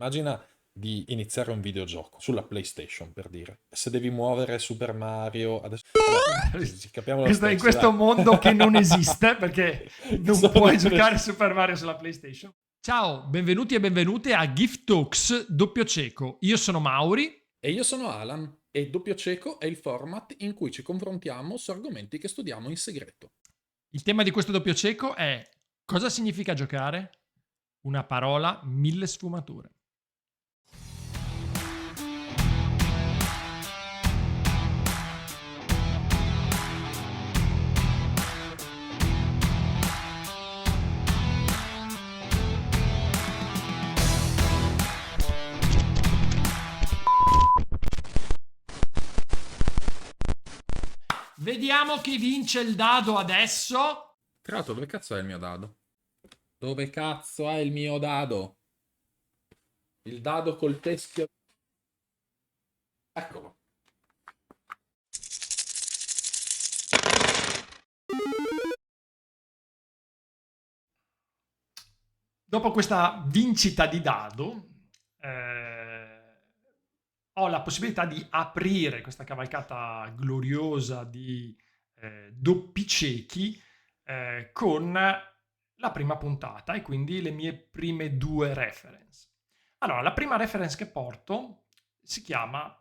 Immagina di iniziare un videogioco sulla PlayStation, per dire. Se devi muovere Super Mario, adesso vabbè, ci capiamo lo In stesso, questo dai. mondo che non esiste perché non Solo puoi per giocare Super Mario sulla PlayStation. Ciao, benvenuti e benvenute a Gift Talks doppio cieco. Io sono Mauri. E io sono Alan e Doppio Cieco è il format in cui ci confrontiamo su argomenti che studiamo in segreto. Il tema di questo doppio cieco è: cosa significa giocare? Una parola, mille sfumature. Vediamo chi vince il dado adesso. Tra l'altro, dove cazzo è il mio dado? Dove cazzo è il mio dado? Il dado col teschio. Eccolo. Dopo questa vincita di dado, ho la possibilità di aprire questa cavalcata gloriosa di doppi ciechi con la prima puntata e quindi le mie prime due reference. Allora, la prima reference che porto si chiama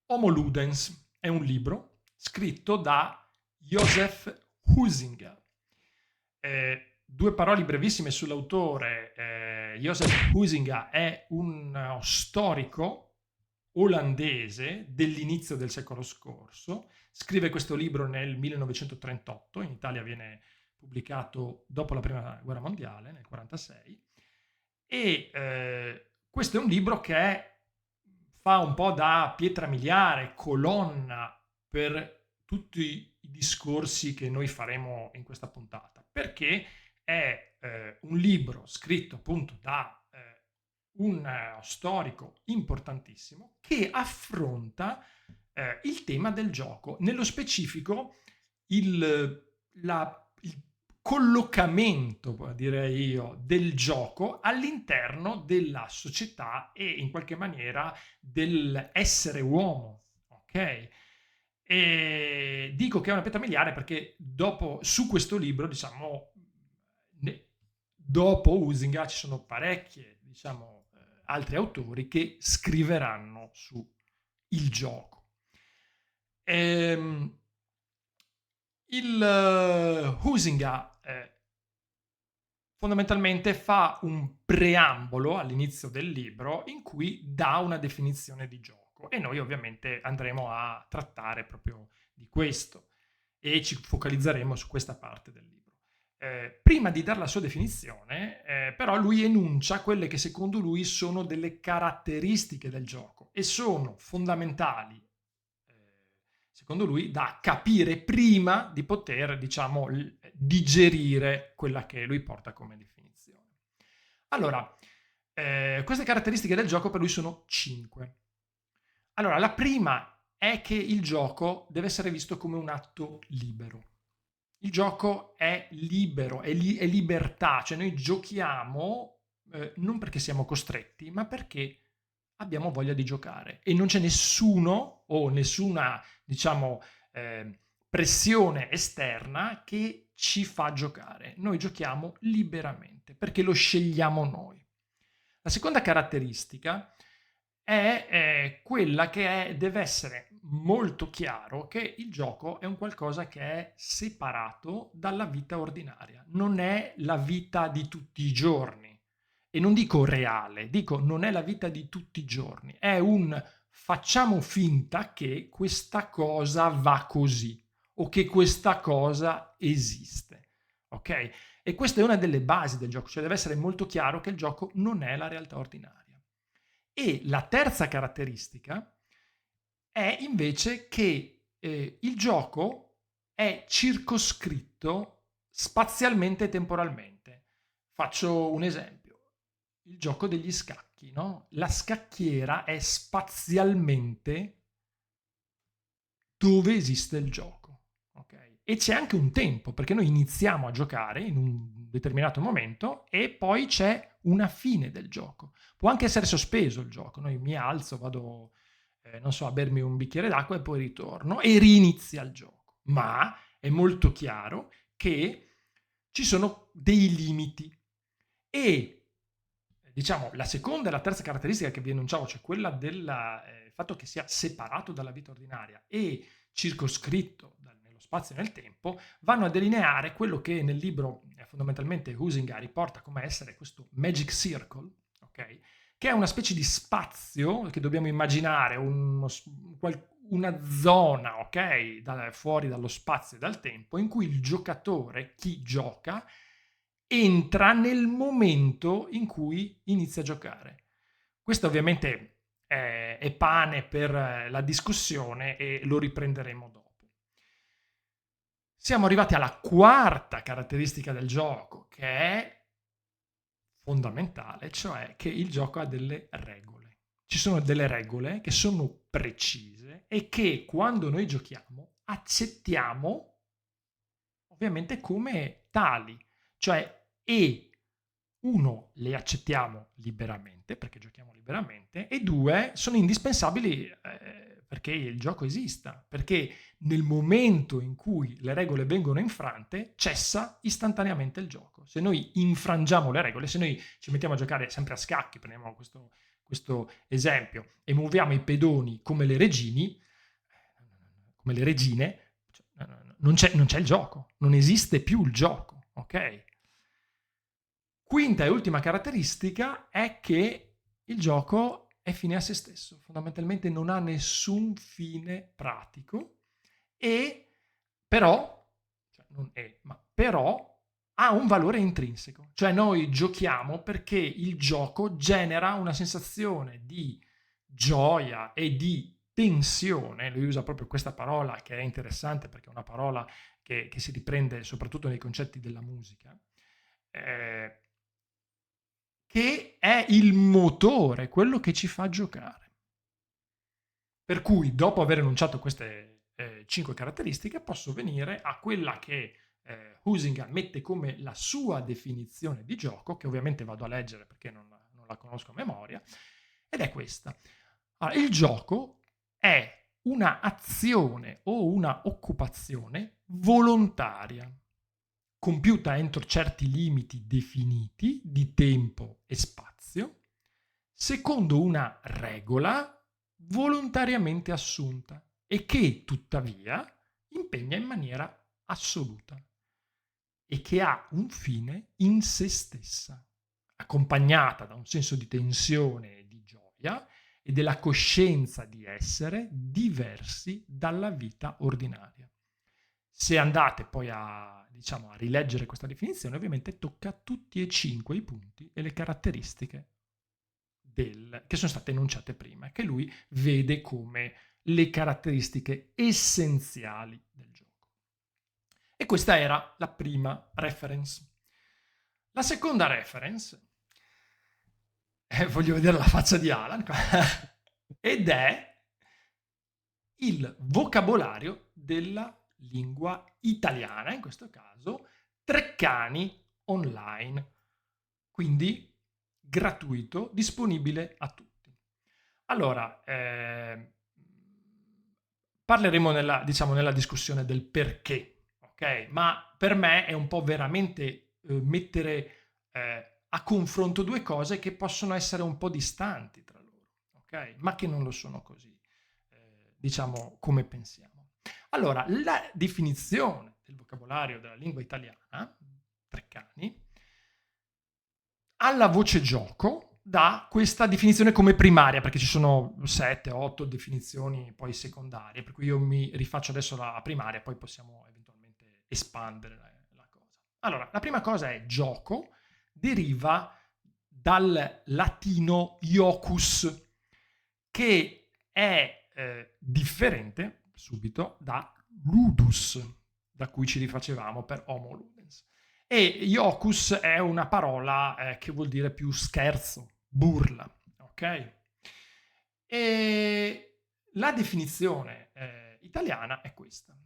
Homo Ludens, è un libro scritto da Joseph Huizinga. Due parole brevissime sull'autore. Joseph Huizinga è uno storico olandese dell'inizio del secolo scorso. Scrive questo libro nel 1938, in Italia viene pubblicato dopo la prima guerra mondiale, nel 1946, e questo è un libro che fa un po' da pietra miliare, colonna per tutti i discorsi che noi faremo in questa puntata, perché è un libro scritto appunto da un storico importantissimo che affronta il tema del gioco, nello specifico il collocamento, direi io, del gioco all'interno della società e in qualche maniera dell'essere uomo, ok? E dico che è una pietra miliare perché dopo, su questo libro, diciamo, dopo Huizinga ci sono parecchie, diciamo, altri autori che scriveranno su il gioco. Ehm, Huizinga fondamentalmente fa un preambolo all'inizio del libro in cui dà una definizione di gioco e noi ovviamente andremo a trattare proprio di questo e ci focalizzeremo su questa parte del libro. Prima di dare la sua definizione, però lui enuncia quelle che secondo lui sono delle caratteristiche del gioco e sono fondamentali, secondo lui, da capire prima di poter, diciamo, digerire quella che lui porta come definizione. Allora, queste caratteristiche del gioco per lui sono 5. Allora, la prima è che il gioco deve essere visto come un atto libero. Il gioco è libero, è libertà, cioè noi giochiamo non perché siamo costretti, ma perché abbiamo voglia di giocare e non c'è nessuno o nessuna, diciamo, pressione esterna che ci fa giocare. Noi giochiamo liberamente perché lo scegliamo noi. La seconda caratteristica è quella che deve essere molto chiaro che il gioco è un qualcosa che è separato dalla vita ordinaria, non è la vita di tutti i giorni. E non dico reale, dico non è la vita di tutti i giorni, è un facciamo finta che questa cosa va così o che questa cosa esiste. Ok? E questa è una delle basi del gioco, cioè deve essere molto chiaro che il gioco non è la realtà ordinaria. E la terza caratteristica è invece che il gioco è circoscritto spazialmente e temporalmente. Faccio un esempio, il gioco degli scacchi, no? La scacchiera è spazialmente dove esiste il gioco, ok? e c'è anche un tempo, perché noi iniziamo a giocare in un determinato momento e poi c'è una fine del gioco. Può anche essere sospeso il gioco, noi mi alzo, vado, non so, a bermi un bicchiere d'acqua e poi ritorno e rinizia il gioco. Ma è molto chiaro che ci sono dei limiti e diciamo la seconda e la terza caratteristica che vi enunciavo, cioè quella del fatto che sia separato dalla vita ordinaria e circoscritto nello spazio e nel tempo, vanno a delineare quello che nel libro fondamentalmente Huizinga riporta come essere questo magic circle, ok? Che è una specie di spazio che dobbiamo immaginare, una zona, ok? Fuori dallo spazio e dal tempo, in cui il giocatore, chi gioca, entra nel momento in cui inizia a giocare. Questo ovviamente è pane per la discussione e lo riprenderemo dopo. Siamo arrivati alla quarta caratteristica del gioco, che è fondamentale, cioè che il gioco ha delle regole. Ci sono delle regole che sono precise e che quando noi giochiamo accettiamo ovviamente come tali, cioè uno, le accettiamo liberamente, perché giochiamo liberamente, e due, sono indispensabili perché il gioco esista, perché nel momento in cui le regole vengono infrante, cessa istantaneamente il gioco. Se noi infrangiamo le regole, se noi ci mettiamo a giocare sempre a scacchi, prendiamo questo esempio, e muoviamo i pedoni come le regine, cioè, non c'è il gioco, non esiste più il gioco, ok? Quinta e ultima caratteristica è che il gioco è fine a se stesso, fondamentalmente non ha nessun fine pratico e però, cioè non è, ma però ha un valore intrinseco, cioè noi giochiamo perché il gioco genera una sensazione di gioia e di tensione, lui usa proprio questa parola che è interessante perché è una parola che si riprende soprattutto nei concetti della musica, che è il motore, quello che ci fa giocare. Per cui, dopo aver enunciato queste 5 caratteristiche, posso venire a quella che Huizinga mette come la sua definizione di gioco, che ovviamente vado a leggere perché non la conosco a memoria, ed è questa. Allora, il gioco è una azione o una occupazione volontaria, compiuta entro certi limiti definiti di tempo e spazio, secondo una regola volontariamente assunta e che tuttavia impegna in maniera assoluta e che ha un fine in se stessa, accompagnata da un senso di tensione e di gioia e della coscienza di essere diversi dalla vita ordinaria. Se andate poi a rileggere questa definizione, ovviamente tocca tutti e 5 i punti e le caratteristiche che sono state enunciate prima, che lui vede come le caratteristiche essenziali del gioco. E questa era la prima reference. La seconda reference, voglio vedere la faccia di Alan, ed è il vocabolario della lingua italiana, in questo caso Treccani Online, quindi gratuito, disponibile a tutti. Allora, parleremo nella discussione del perché, ok? Ma per me è un po' veramente mettere a confronto due cose che possono essere un po' distanti tra loro, ok? Ma che non lo sono così, come pensiamo. Allora, la definizione del vocabolario della lingua italiana, Treccani, alla voce gioco dà questa definizione come primaria, perché ci sono 7, 8 definizioni poi secondarie, per cui io mi rifaccio adesso la primaria, poi possiamo eventualmente espandere la cosa. Allora, la prima cosa è gioco, deriva dal latino iocus, che è differente subito da ludus, da cui ci rifacevamo per homo ludens. E iocus è una parola che vuol dire più scherzo, burla, ok? E la definizione italiana è questa.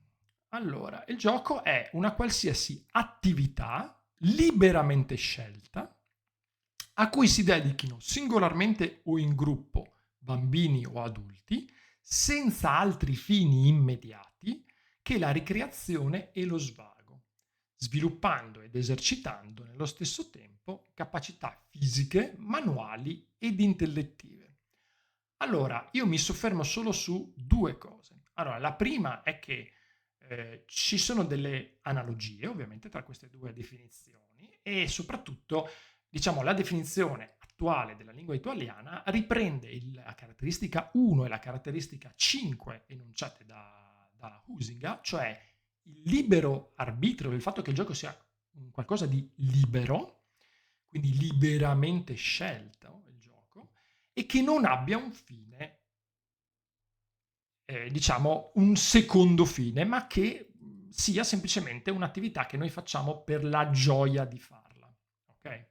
Allora, il gioco è una qualsiasi attività liberamente scelta a cui si dedichino singolarmente o in gruppo bambini o adulti, senza altri fini immediati che la ricreazione e lo svago, sviluppando ed esercitando nello stesso tempo capacità fisiche, manuali ed intellettive. Allora, io mi soffermo solo su due cose. Allora, la prima è che ci sono delle analogie, ovviamente, tra queste due definizioni e soprattutto, diciamo, la definizione attuale della lingua italiana riprende la caratteristica 1 e la caratteristica 5 enunciate da Huizinga, cioè il libero arbitrio, il fatto che il gioco sia un qualcosa di libero, quindi liberamente scelto il gioco, e che non abbia un fine, diciamo un secondo fine, ma che sia semplicemente un'attività che noi facciamo per la gioia di farla. Ok?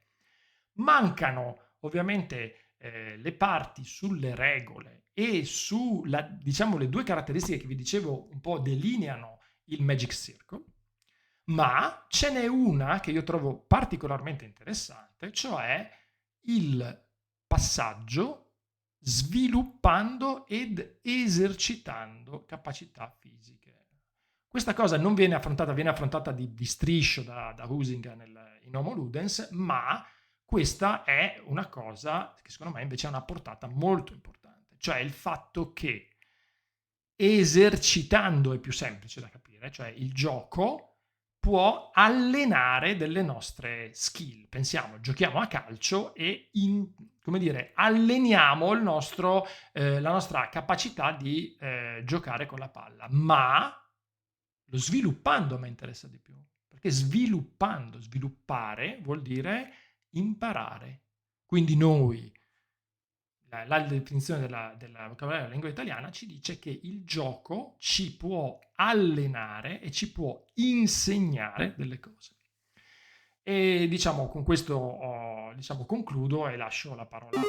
Mancano ovviamente le parti sulle regole e su, diciamo, le due caratteristiche che vi dicevo un po' delineano il Magic Circle, ma ce n'è una che io trovo particolarmente interessante, cioè il passaggio sviluppando ed esercitando capacità fisiche. Questa cosa non viene affrontata di striscio da Huizinga in Homo Ludens, ma questa è una cosa che secondo me invece ha una portata molto importante, cioè il fatto che esercitando è più semplice da capire, cioè il gioco può allenare delle nostre skill. Pensiamo, giochiamo a calcio e come dire, alleniamo la nostra capacità di giocare con la palla, ma lo sviluppando mi interessa di più, perché sviluppare vuol dire imparare. Quindi noi la definizione della vocabolario della lingua italiana ci dice che il gioco ci può allenare e ci può insegnare delle cose. E diciamo con questo diciamo, concludo e lascio la parola.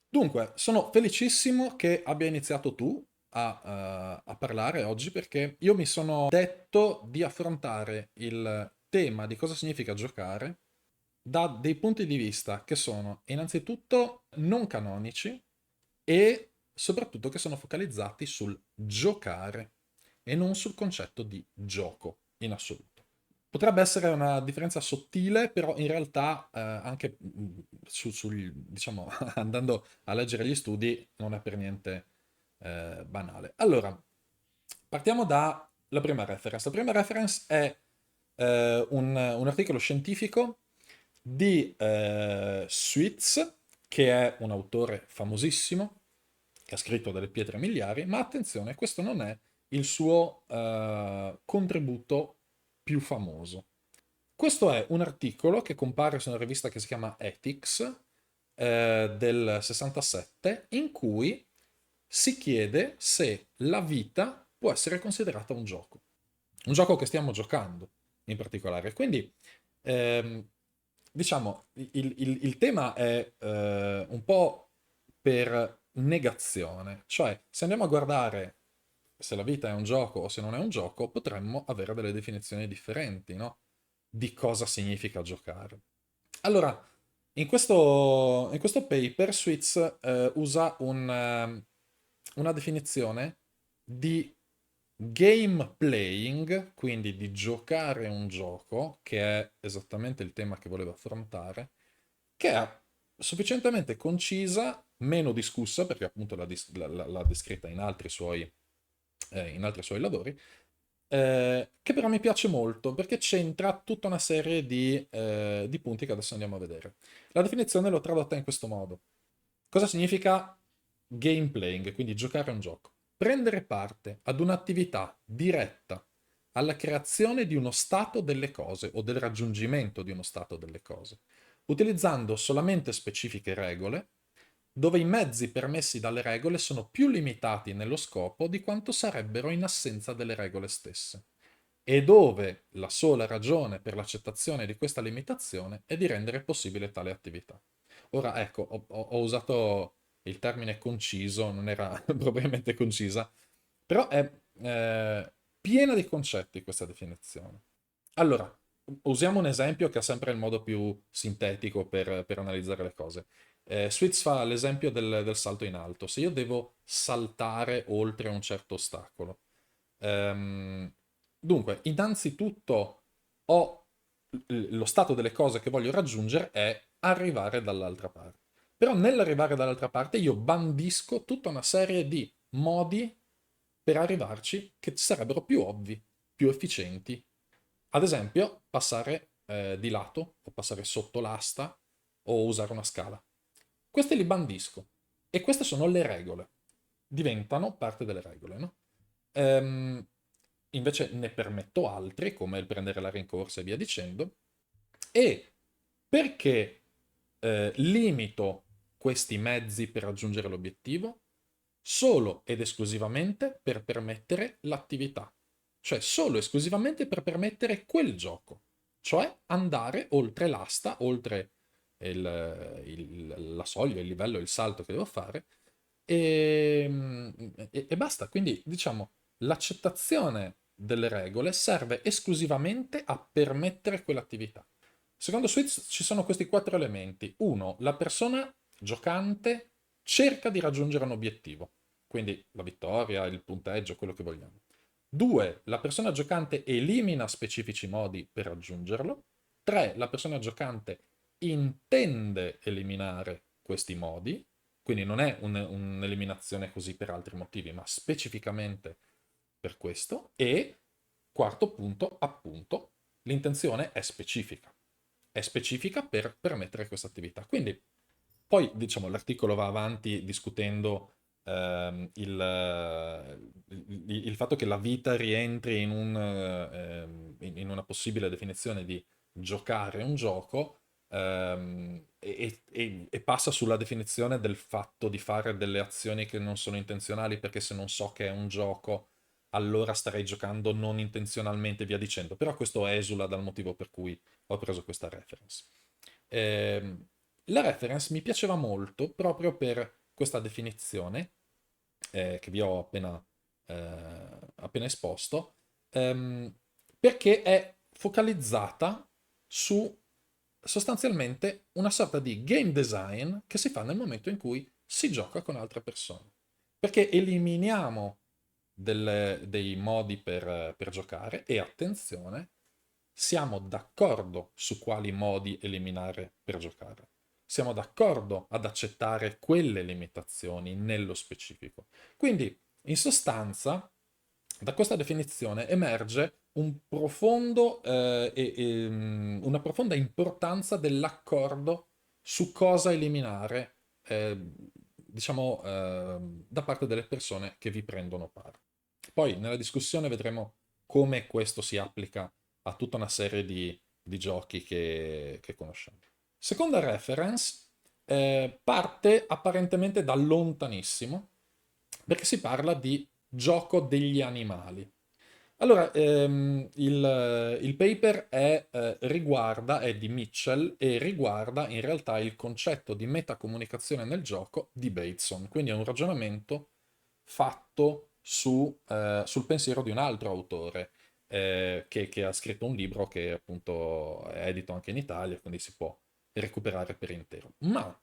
Dunque, sono felicissimo che abbia iniziato tu a parlare oggi perché io mi sono detto di affrontare il tema di cosa significa giocare da dei punti di vista che sono innanzitutto non canonici e soprattutto che sono focalizzati sul giocare e non sul concetto di gioco in assoluto. Potrebbe essere una differenza sottile, però in realtà anche diciamo, andando a leggere gli studi non è per niente banale. Allora, partiamo dalla prima reference. La prima reference è un articolo scientifico di Sweets, che è un autore famosissimo, che ha scritto delle pietre miliari, ma attenzione, questo non è il suo contributo più famoso. Questo è un articolo che compare su una rivista che si chiama Ethics del 67, in cui si chiede se la vita può essere considerata un gioco che stiamo giocando in particolare. Quindi, ehm, diciamo, il tema è un po' per negazione, cioè se andiamo a guardare se la vita è un gioco o se non è un gioco, potremmo avere delle definizioni differenti, no? Di cosa significa giocare. Allora, in questo paper Switz usa una definizione di game playing, quindi di giocare un gioco, che è esattamente il tema che volevo affrontare, che è sufficientemente concisa, meno discussa, perché appunto l'ha descritta in altri suoi lavori, che però mi piace molto perché c'entra tutta una serie di punti che adesso andiamo a vedere. La definizione l'ho tradotta in questo modo. Cosa significa game playing, quindi giocare a un gioco? Prendere parte ad un'attività diretta alla creazione di uno stato delle cose o del raggiungimento di uno stato delle cose, utilizzando solamente specifiche regole, dove i mezzi permessi dalle regole sono più limitati nello scopo di quanto sarebbero in assenza delle regole stesse, e dove la sola ragione per l'accettazione di questa limitazione è di rendere possibile tale attività. Ora, ecco, ho usato il termine conciso, non era propriamente concisa, Però è piena di concetti questa definizione. Allora, usiamo un esempio che è sempre il modo più sintetico per analizzare le cose. Sweets fa l'esempio del salto in alto. Se io devo saltare oltre un certo ostacolo, ehm, dunque, innanzitutto ho lo stato delle cose che voglio raggiungere è arrivare dall'altra parte. Però nell'arrivare dall'altra parte io bandisco tutta una serie di modi per arrivarci che sarebbero più ovvi, più efficienti. Ad esempio, passare di lato o passare sotto l'asta o usare una scala. Questi li bandisco e queste sono le regole. Diventano parte delle regole, no? Ehm, Invece ne permetto altri, come il prendere la rincorsa e via dicendo, e perché limito questi mezzi per raggiungere l'obiettivo? Solo ed esclusivamente per permettere l'attività, cioè solo e esclusivamente per permettere quel gioco, cioè andare oltre l'asta, oltre la soglia, il livello, il salto che devo fare e basta. Quindi diciamo l'accettazione delle regole serve esclusivamente a permettere quell'attività. Secondo Switch ci sono questi quattro elementi. Uno, la persona giocante cerca di raggiungere un obiettivo, quindi la vittoria, il punteggio, quello che vogliamo. Due, la persona giocante elimina specifici modi per raggiungerlo. Tre, la persona giocante intende eliminare questi modi, quindi non è un'eliminazione così per altri motivi, ma specificamente per questo. E quarto punto, appunto, l'intenzione è specifica. È specifica per permettere questa attività. Quindi poi, diciamo, l'articolo va avanti discutendo il fatto che la vita rientri in una possibile definizione di giocare un gioco e passa sulla definizione del fatto di fare delle azioni che non sono intenzionali, perché se non so che è un gioco, allora starei giocando non intenzionalmente, via dicendo. Però questo esula dal motivo per cui ho preso questa reference. Ehm, la reference mi piaceva molto proprio per questa definizione che vi ho appena esposto, ehm, perché è focalizzata su sostanzialmente una sorta di game design che si fa nel momento in cui si gioca con altre persone. Perché eliminiamo dei modi per giocare e attenzione, siamo d'accordo su quali modi eliminare per giocare. Siamo d'accordo ad accettare quelle limitazioni nello specifico. Quindi, in sostanza, da questa definizione emerge una profonda importanza dell'accordo su cosa eliminare, diciamo, da parte delle persone che vi prendono parte. Poi nella discussione vedremo come questo si applica a tutta una serie di giochi che conosciamo. Seconda reference parte apparentemente da lontanissimo, perché si parla di gioco degli animali. Allora, il paper è di Mitchell e riguarda in realtà il concetto di metacomunicazione nel gioco di Bateson, quindi è un ragionamento fatto sul pensiero di un altro autore che ha scritto un libro che appunto è edito anche in Italia, quindi si può recuperare per intero. Ma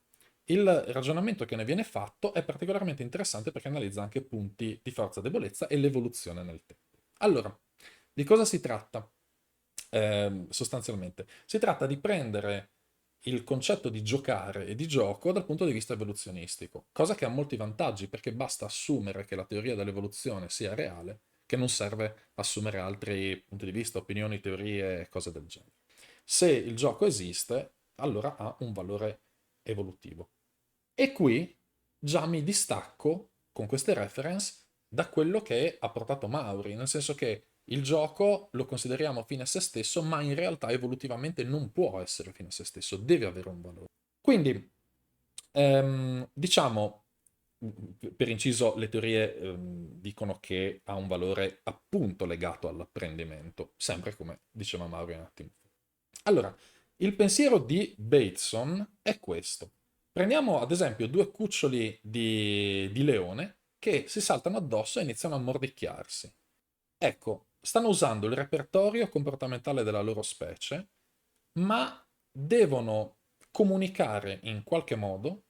il ragionamento che ne viene fatto è particolarmente interessante perché analizza anche punti di forza e debolezza e l'evoluzione nel tempo. Allora, di cosa si tratta? Sostanzialmente, si tratta di prendere il concetto di giocare e di gioco dal punto di vista evoluzionistico, cosa che ha molti vantaggi perché basta assumere che la teoria dell'evoluzione sia reale, che non serve assumere altri punti di vista, opinioni, teorie e cose del genere. Se il gioco esiste, allora ha un valore evolutivo. E qui già mi distacco con queste reference da quello che ha portato Mauri, nel senso che il gioco lo consideriamo fine a se stesso, ma in realtà evolutivamente non può essere fine a se stesso, deve avere un valore. Quindi, diciamo, per inciso, le teorie dicono che ha un valore appunto legato all'apprendimento, sempre come diceva Mauri un attimo fa. Allora, il pensiero di Bateson è questo. Prendiamo ad esempio due cuccioli di leone che si saltano addosso e iniziano a mordicchiarsi. Ecco, stanno usando il repertorio comportamentale della loro specie, ma devono comunicare in qualche modo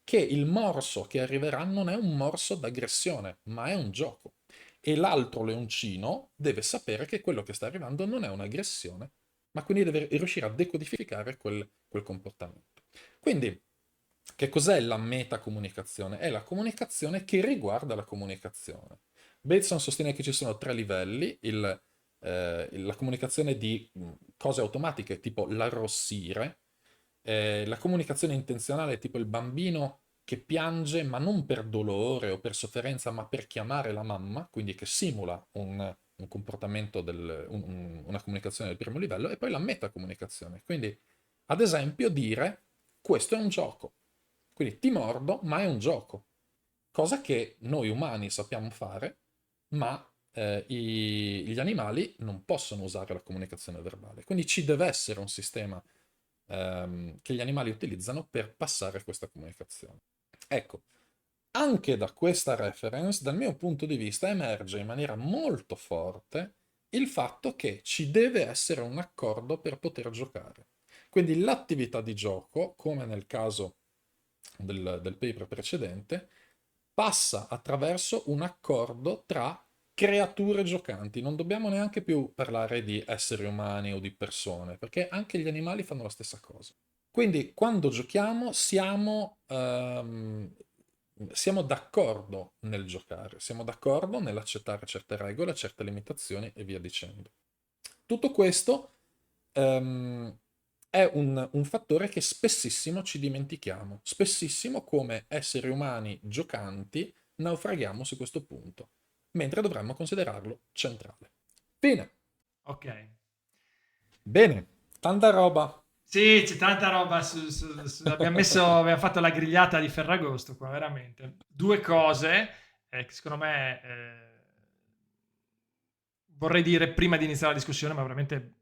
che il morso che arriverà non è un morso d'aggressione, ma è un gioco. E l'altro leoncino deve sapere che quello che sta arrivando non è un'aggressione, ma quindi deve riuscire a decodificare quel comportamento. Quindi, che cos'è la metacomunicazione? È la comunicazione che riguarda la comunicazione. Bateson sostiene che ci sono tre livelli: la comunicazione di cose automatiche, tipo l'arrossire, la comunicazione intenzionale, tipo il bambino che piange, ma non per dolore o per sofferenza, ma per chiamare la mamma, quindi che simula un comportamento, una comunicazione del primo livello, e poi la metacomunicazione. Quindi, ad esempio, dire questo è un gioco. Quindi ti mordo, ma è un gioco. Cosa che noi umani sappiamo fare, ma gli animali non possono usare la comunicazione verbale. Quindi ci deve essere un sistema che gli animali utilizzano per passare questa comunicazione. Ecco, anche da questa reference, dal mio punto di vista, emerge in maniera molto forte il fatto che ci deve essere un accordo per poter giocare. Quindi l'attività di gioco, come nel caso del paper precedente, passa attraverso un accordo tra creature giocanti. Non dobbiamo neanche più parlare di esseri umani o di persone, perché anche gli animali fanno la stessa cosa. Quindi quando giochiamo siamo d'accordo nel giocare, siamo d'accordo nell'accettare certe regole, certe limitazioni e via dicendo. Tutto questo è un fattore che spessissimo ci dimentichiamo. Spessissimo come esseri umani giocanti naufraghiamo su questo punto, mentre dovremmo considerarlo centrale. Fine. Ok. Bene, tanta roba. Sì, c'è tanta roba. Abbiamo fatto la grigliata di Ferragosto qua, veramente. Due cose che secondo me vorrei dire prima di iniziare la discussione, ma veramente,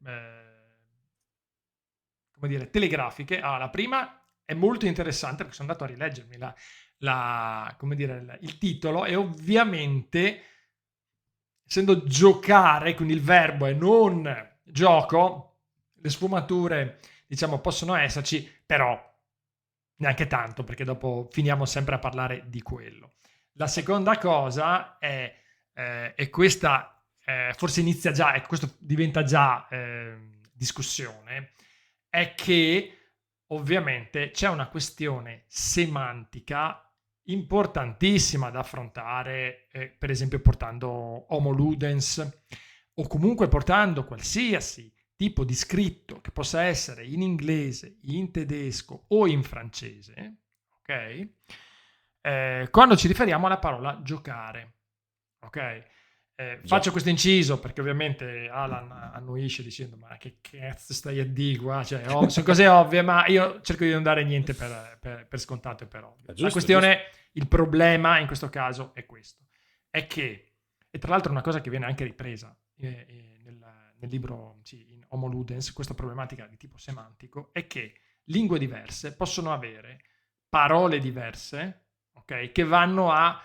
come dire, telegrafiche. Ah, la prima è molto interessante perché sono andato a rileggermi come dire, il titolo e ovviamente, essendo giocare, quindi il verbo e non gioco, le sfumature, diciamo, possono esserci, però neanche tanto, perché dopo finiamo sempre a parlare di quello. La seconda cosa è, e questa forse inizia già, e questo diventa già discussione, è che ovviamente c'è una questione semantica importantissima da affrontare, per esempio portando Homo Ludens o comunque portando qualsiasi tipo di scritto che possa essere in inglese, in tedesco o in francese, ok? Quando ci riferiamo alla parola giocare, ok? Già, Faccio questo inciso perché ovviamente Alan annuisce dicendo ma che cazzo stai a dire qua? Cioè, sono cose ovvie, ma io cerco di non dare niente per scontato e per ovvio. è La giusto, è giusto. questione, il problema in questo caso è questo, è che, e tra l'altro è una cosa che viene anche ripresa nel libro, sì, in Homo Ludens, questa problematica di tipo semantico, è che lingue diverse possono avere parole diverse, ok, che vanno a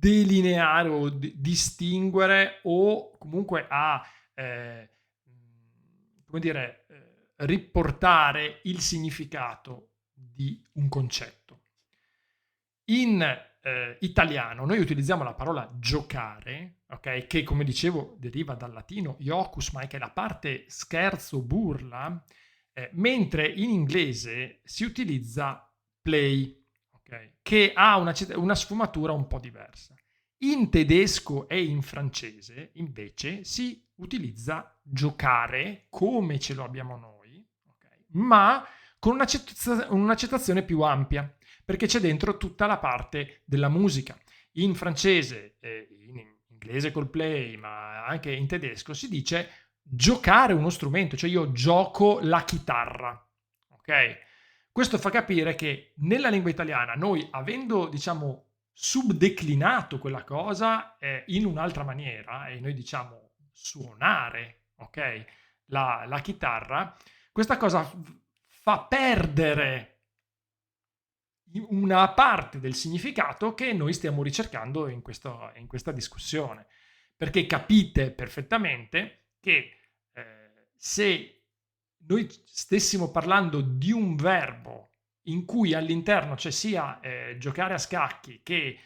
delineare o distinguere o comunque a come dire, riportare il significato di un concetto. In italiano noi utilizziamo la parola giocare, ok, che come dicevo deriva dal latino iocus, ma che è la parte scherzo, burla, mentre in inglese si utilizza play, okay, che ha una sfumatura un po' diversa. In tedesco e in francese invece si utilizza giocare come ce lo abbiamo noi, okay, ma con un'accettazione più ampia, perché c'è dentro tutta la parte della musica. In francese, in inglese col play, ma anche in tedesco si dice giocare uno strumento, cioè io gioco la chitarra, ok? Questo fa capire che nella lingua italiana noi, avendo, diciamo, subdeclinato quella cosa in un'altra maniera, e noi diciamo suonare, ok? La chitarra, questa cosa fa perdere una parte del significato che noi stiamo ricercando in questa discussione. Perché capite perfettamente che se noi stessimo parlando di un verbo in cui all'interno c'è sia giocare a scacchi che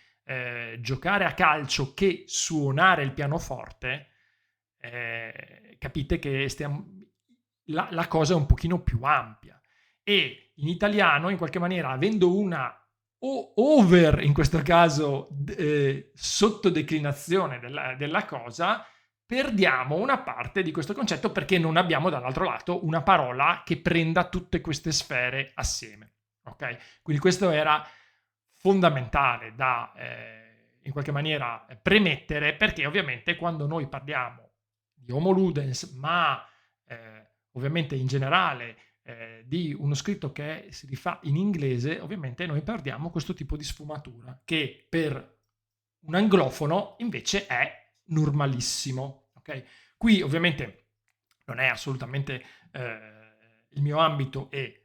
giocare a calcio che suonare il pianoforte, capite che la cosa è un pochino più ampia. E in italiano, in qualche maniera, avendo una over, in questo caso, sottodeclinazione della cosa, perdiamo una parte di questo concetto perché non abbiamo dall'altro lato una parola che prenda tutte queste sfere assieme. Ok? Quindi questo era fondamentale da in qualche maniera premettere, perché ovviamente quando noi parliamo di Homo Ludens, ma ovviamente in generale di uno scritto che si rifà in inglese, ovviamente noi perdiamo questo tipo di sfumatura che per un anglofono invece è normalissimo. Okay? Qui ovviamente non è assolutamente il mio ambito e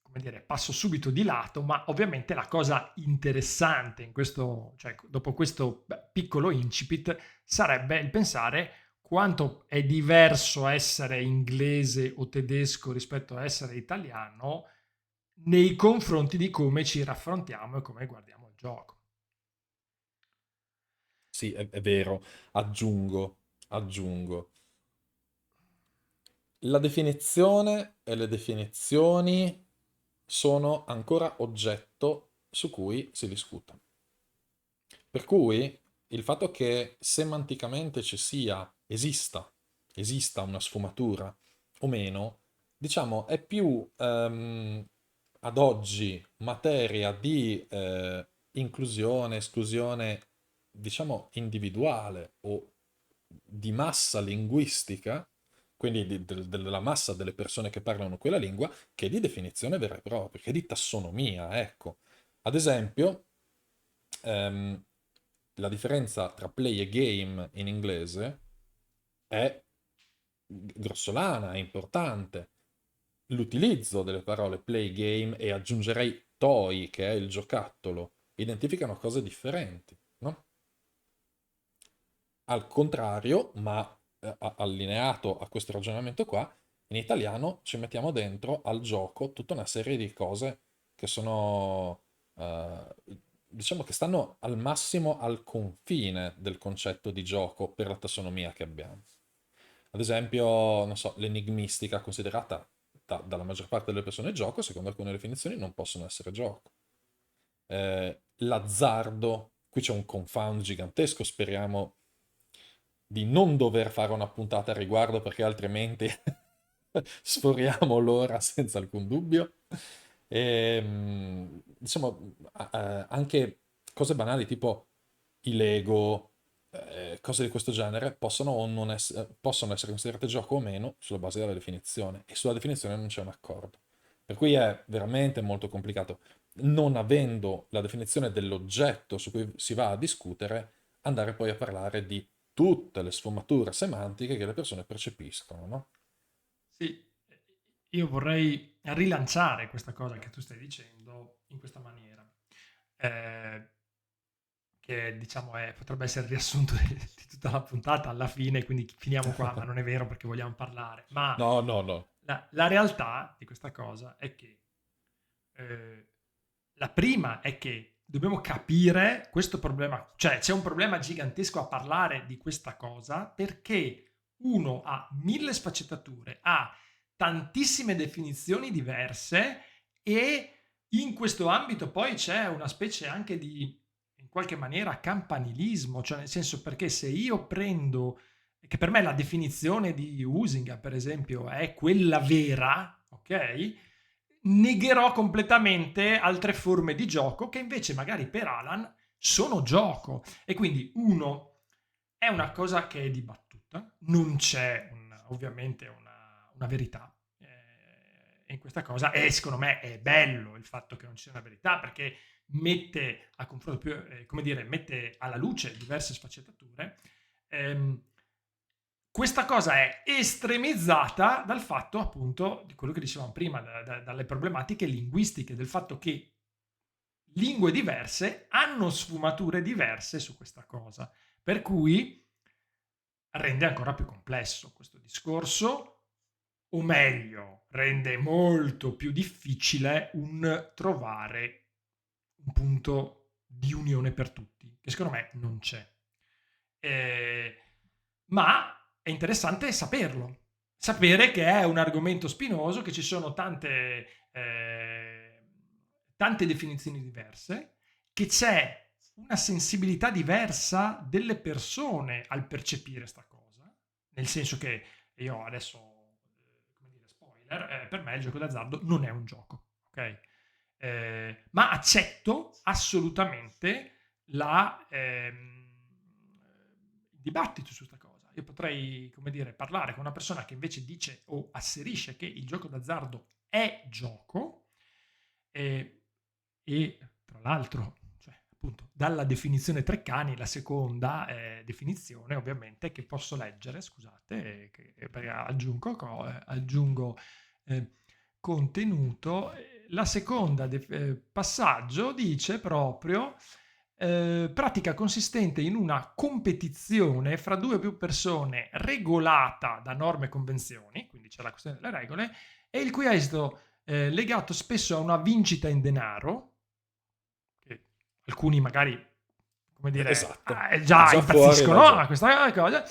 come dire, passo subito di lato, ma ovviamente la cosa interessante in questo, cioè dopo questo piccolo incipit sarebbe il pensare quanto è diverso essere inglese o tedesco rispetto a essere italiano nei confronti di come ci raffrontiamo e come guardiamo il gioco. Sì, è vero. Aggiungo. La definizione e le definizioni sono ancora oggetto su cui si discute. Per cui il fatto che semanticamente esista una sfumatura o meno, diciamo, è più ad oggi materia di inclusione, esclusione, diciamo, individuale o di massa linguistica, quindi della massa delle persone che parlano quella lingua, che di definizione vera e propria, che di tassonomia, ecco. Ad esempio, ehm, la differenza tra play e game in inglese è grossolana, è importante. L'utilizzo delle parole play, game e aggiungerei toy, che è il giocattolo, identificano cose differenti, no? Al contrario, ma allineato a questo ragionamento qua, in italiano ci mettiamo dentro al gioco tutta una serie di cose che sono, diciamo che stanno al massimo al confine del concetto di gioco per la tassonomia che abbiamo. Ad esempio, non so, l'enigmistica considerata dalla maggior parte delle persone gioco, secondo alcune definizioni, non possono essere gioco. L'azzardo, qui c'è un confound gigantesco, speriamo di non dover fare una puntata a riguardo perché altrimenti sforiamo l'ora senza alcun dubbio. Diciamo, anche cose banali tipo i Lego, cose di questo genere possono, o non possono essere considerate gioco o meno sulla base della definizione e sulla definizione non c'è un accordo. Per cui è veramente molto complicato. Non avendo la definizione dell'oggetto su cui si va a discutere, andare poi a parlare di tutte le sfumature semantiche che le persone percepiscono, no? Sì, io vorrei rilanciare questa cosa che tu stai dicendo in questa maniera, eh, che diciamo potrebbe essere il riassunto di tutta la puntata alla fine, quindi finiamo qua, ma non è vero perché vogliamo parlare. Ma No, no, no. la realtà di questa cosa è che eh, la prima è che dobbiamo capire questo problema, cioè c'è un problema gigantesco a parlare di questa cosa perché uno ha mille sfaccettature, ha tantissime definizioni diverse e in questo ambito poi c'è una specie anche di, in qualche maniera, campanilismo, cioè nel senso perché se io prendo, che per me la definizione di Huizinga per esempio è quella vera, ok? Negherò completamente altre forme di gioco che invece magari per Alan sono gioco e quindi uno è una cosa che è dibattuta, non c'è ovviamente una verità in questa cosa e secondo me è bello il fatto che non ci sia una verità perché mette a confronto più, come dire, mette alla luce diverse sfaccettature. Ehm, Questa cosa è estremizzata dal fatto appunto di quello che dicevamo prima, dalle problematiche linguistiche, del fatto che lingue diverse hanno sfumature diverse su questa cosa, per cui rende ancora più complesso questo discorso, o meglio, rende molto più difficile un trovare un punto di unione per tutti, che secondo me non c'è. Eh, ma è interessante saperlo, sapere che è un argomento spinoso, che ci sono tante definizioni diverse, che c'è una sensibilità diversa delle persone al percepire sta cosa, nel senso che io adesso, come dire, spoiler, per me il gioco d'azzardo non è un gioco, ok? Ma accetto assolutamente il dibattito su questa cosa. Io potrei, come dire, parlare con una persona che invece dice o asserisce che il gioco d'azzardo è gioco e tra l'altro, cioè, appunto, dalla definizione Treccani, la seconda definizione ovviamente che posso leggere, scusate, perché aggiungo eh, contenuto. La seconda passaggio dice proprio pratica consistente in una competizione fra due o più persone regolata da norme e convenzioni, quindi c'è la questione delle regole, e il cui esito legato spesso a una vincita in denaro, che alcuni magari, come dire, Esatto. già Già fuori impazziscono dal a gioco. questa cosa,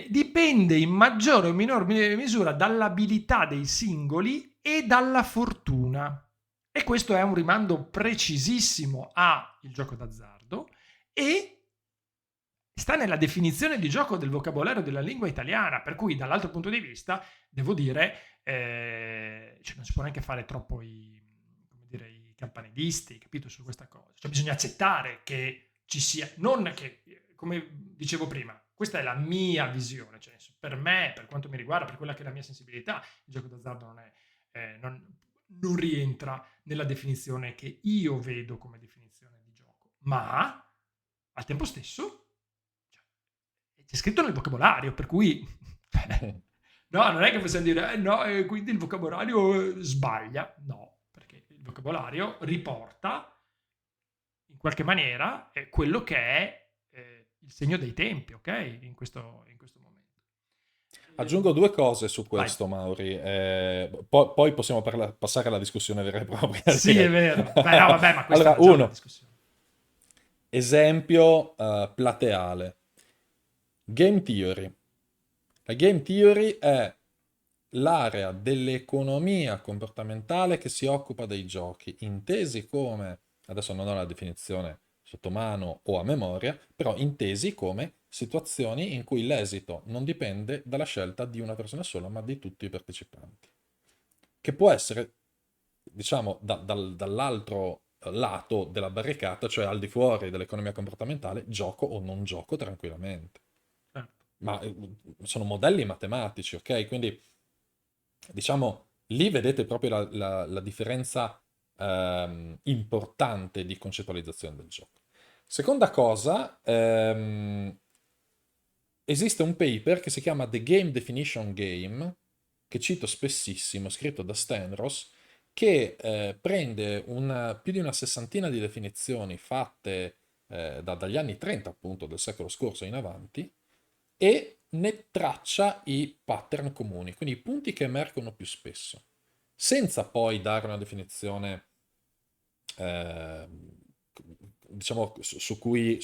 dipende in maggiore o minor misura dall'abilità dei singoli e dalla fortuna. E questo è un rimando precisissimo al gioco d'azzardo e sta nella definizione di gioco del vocabolario della lingua italiana, per cui dall'altro punto di vista devo dire, cioè non si può neanche fare troppo come dire, i campanilisti, capito, su questa cosa. Cioè bisogna accettare che ci sia, non che, come dicevo prima, questa è la mia visione, cioè per me, per quanto mi riguarda, per quella che è la mia sensibilità, il gioco d'azzardo non rientra nella definizione che io vedo come definizione di gioco, ma al tempo stesso cioè, c'è scritto nel vocabolario, per cui no, non è che possiamo dire no, quindi il vocabolario sbaglia. No, perché il vocabolario riporta in qualche maniera quello che è il segno dei tempi, ok? In questo momento. Aggiungo due cose su Vai. questo, Mauri. Poi possiamo passare alla discussione vera e propria, Sì, è direi. vero. Beh, no, vabbè, ma questa Allora, era già una uno, discussione. esempio plateale. Game theory. La game theory è l'area dell'economia comportamentale che si occupa dei giochi, intesi come, adesso non ho la definizione sotto mano o a memoria, però intesi come situazioni in cui l'esito non dipende dalla scelta di una persona sola, ma di tutti i partecipanti. Che può essere, diciamo, dall'altro lato della barricata, cioè al di fuori dell'economia comportamentale, gioco o non gioco tranquillamente. Certo. Ma sono modelli matematici, ok? Quindi diciamo, lì vedete proprio la differenza importante di concettualizzazione del gioco. Seconda cosa, esiste un paper che si chiama The Game Definition Game, che cito spessissimo, scritto da Stenros, che prende più di una sessantina di definizioni fatte dagli anni 30 appunto del secolo scorso in avanti e ne traccia i pattern comuni, quindi i punti che emergono più spesso, senza poi dare una definizione eh, diciamo su cui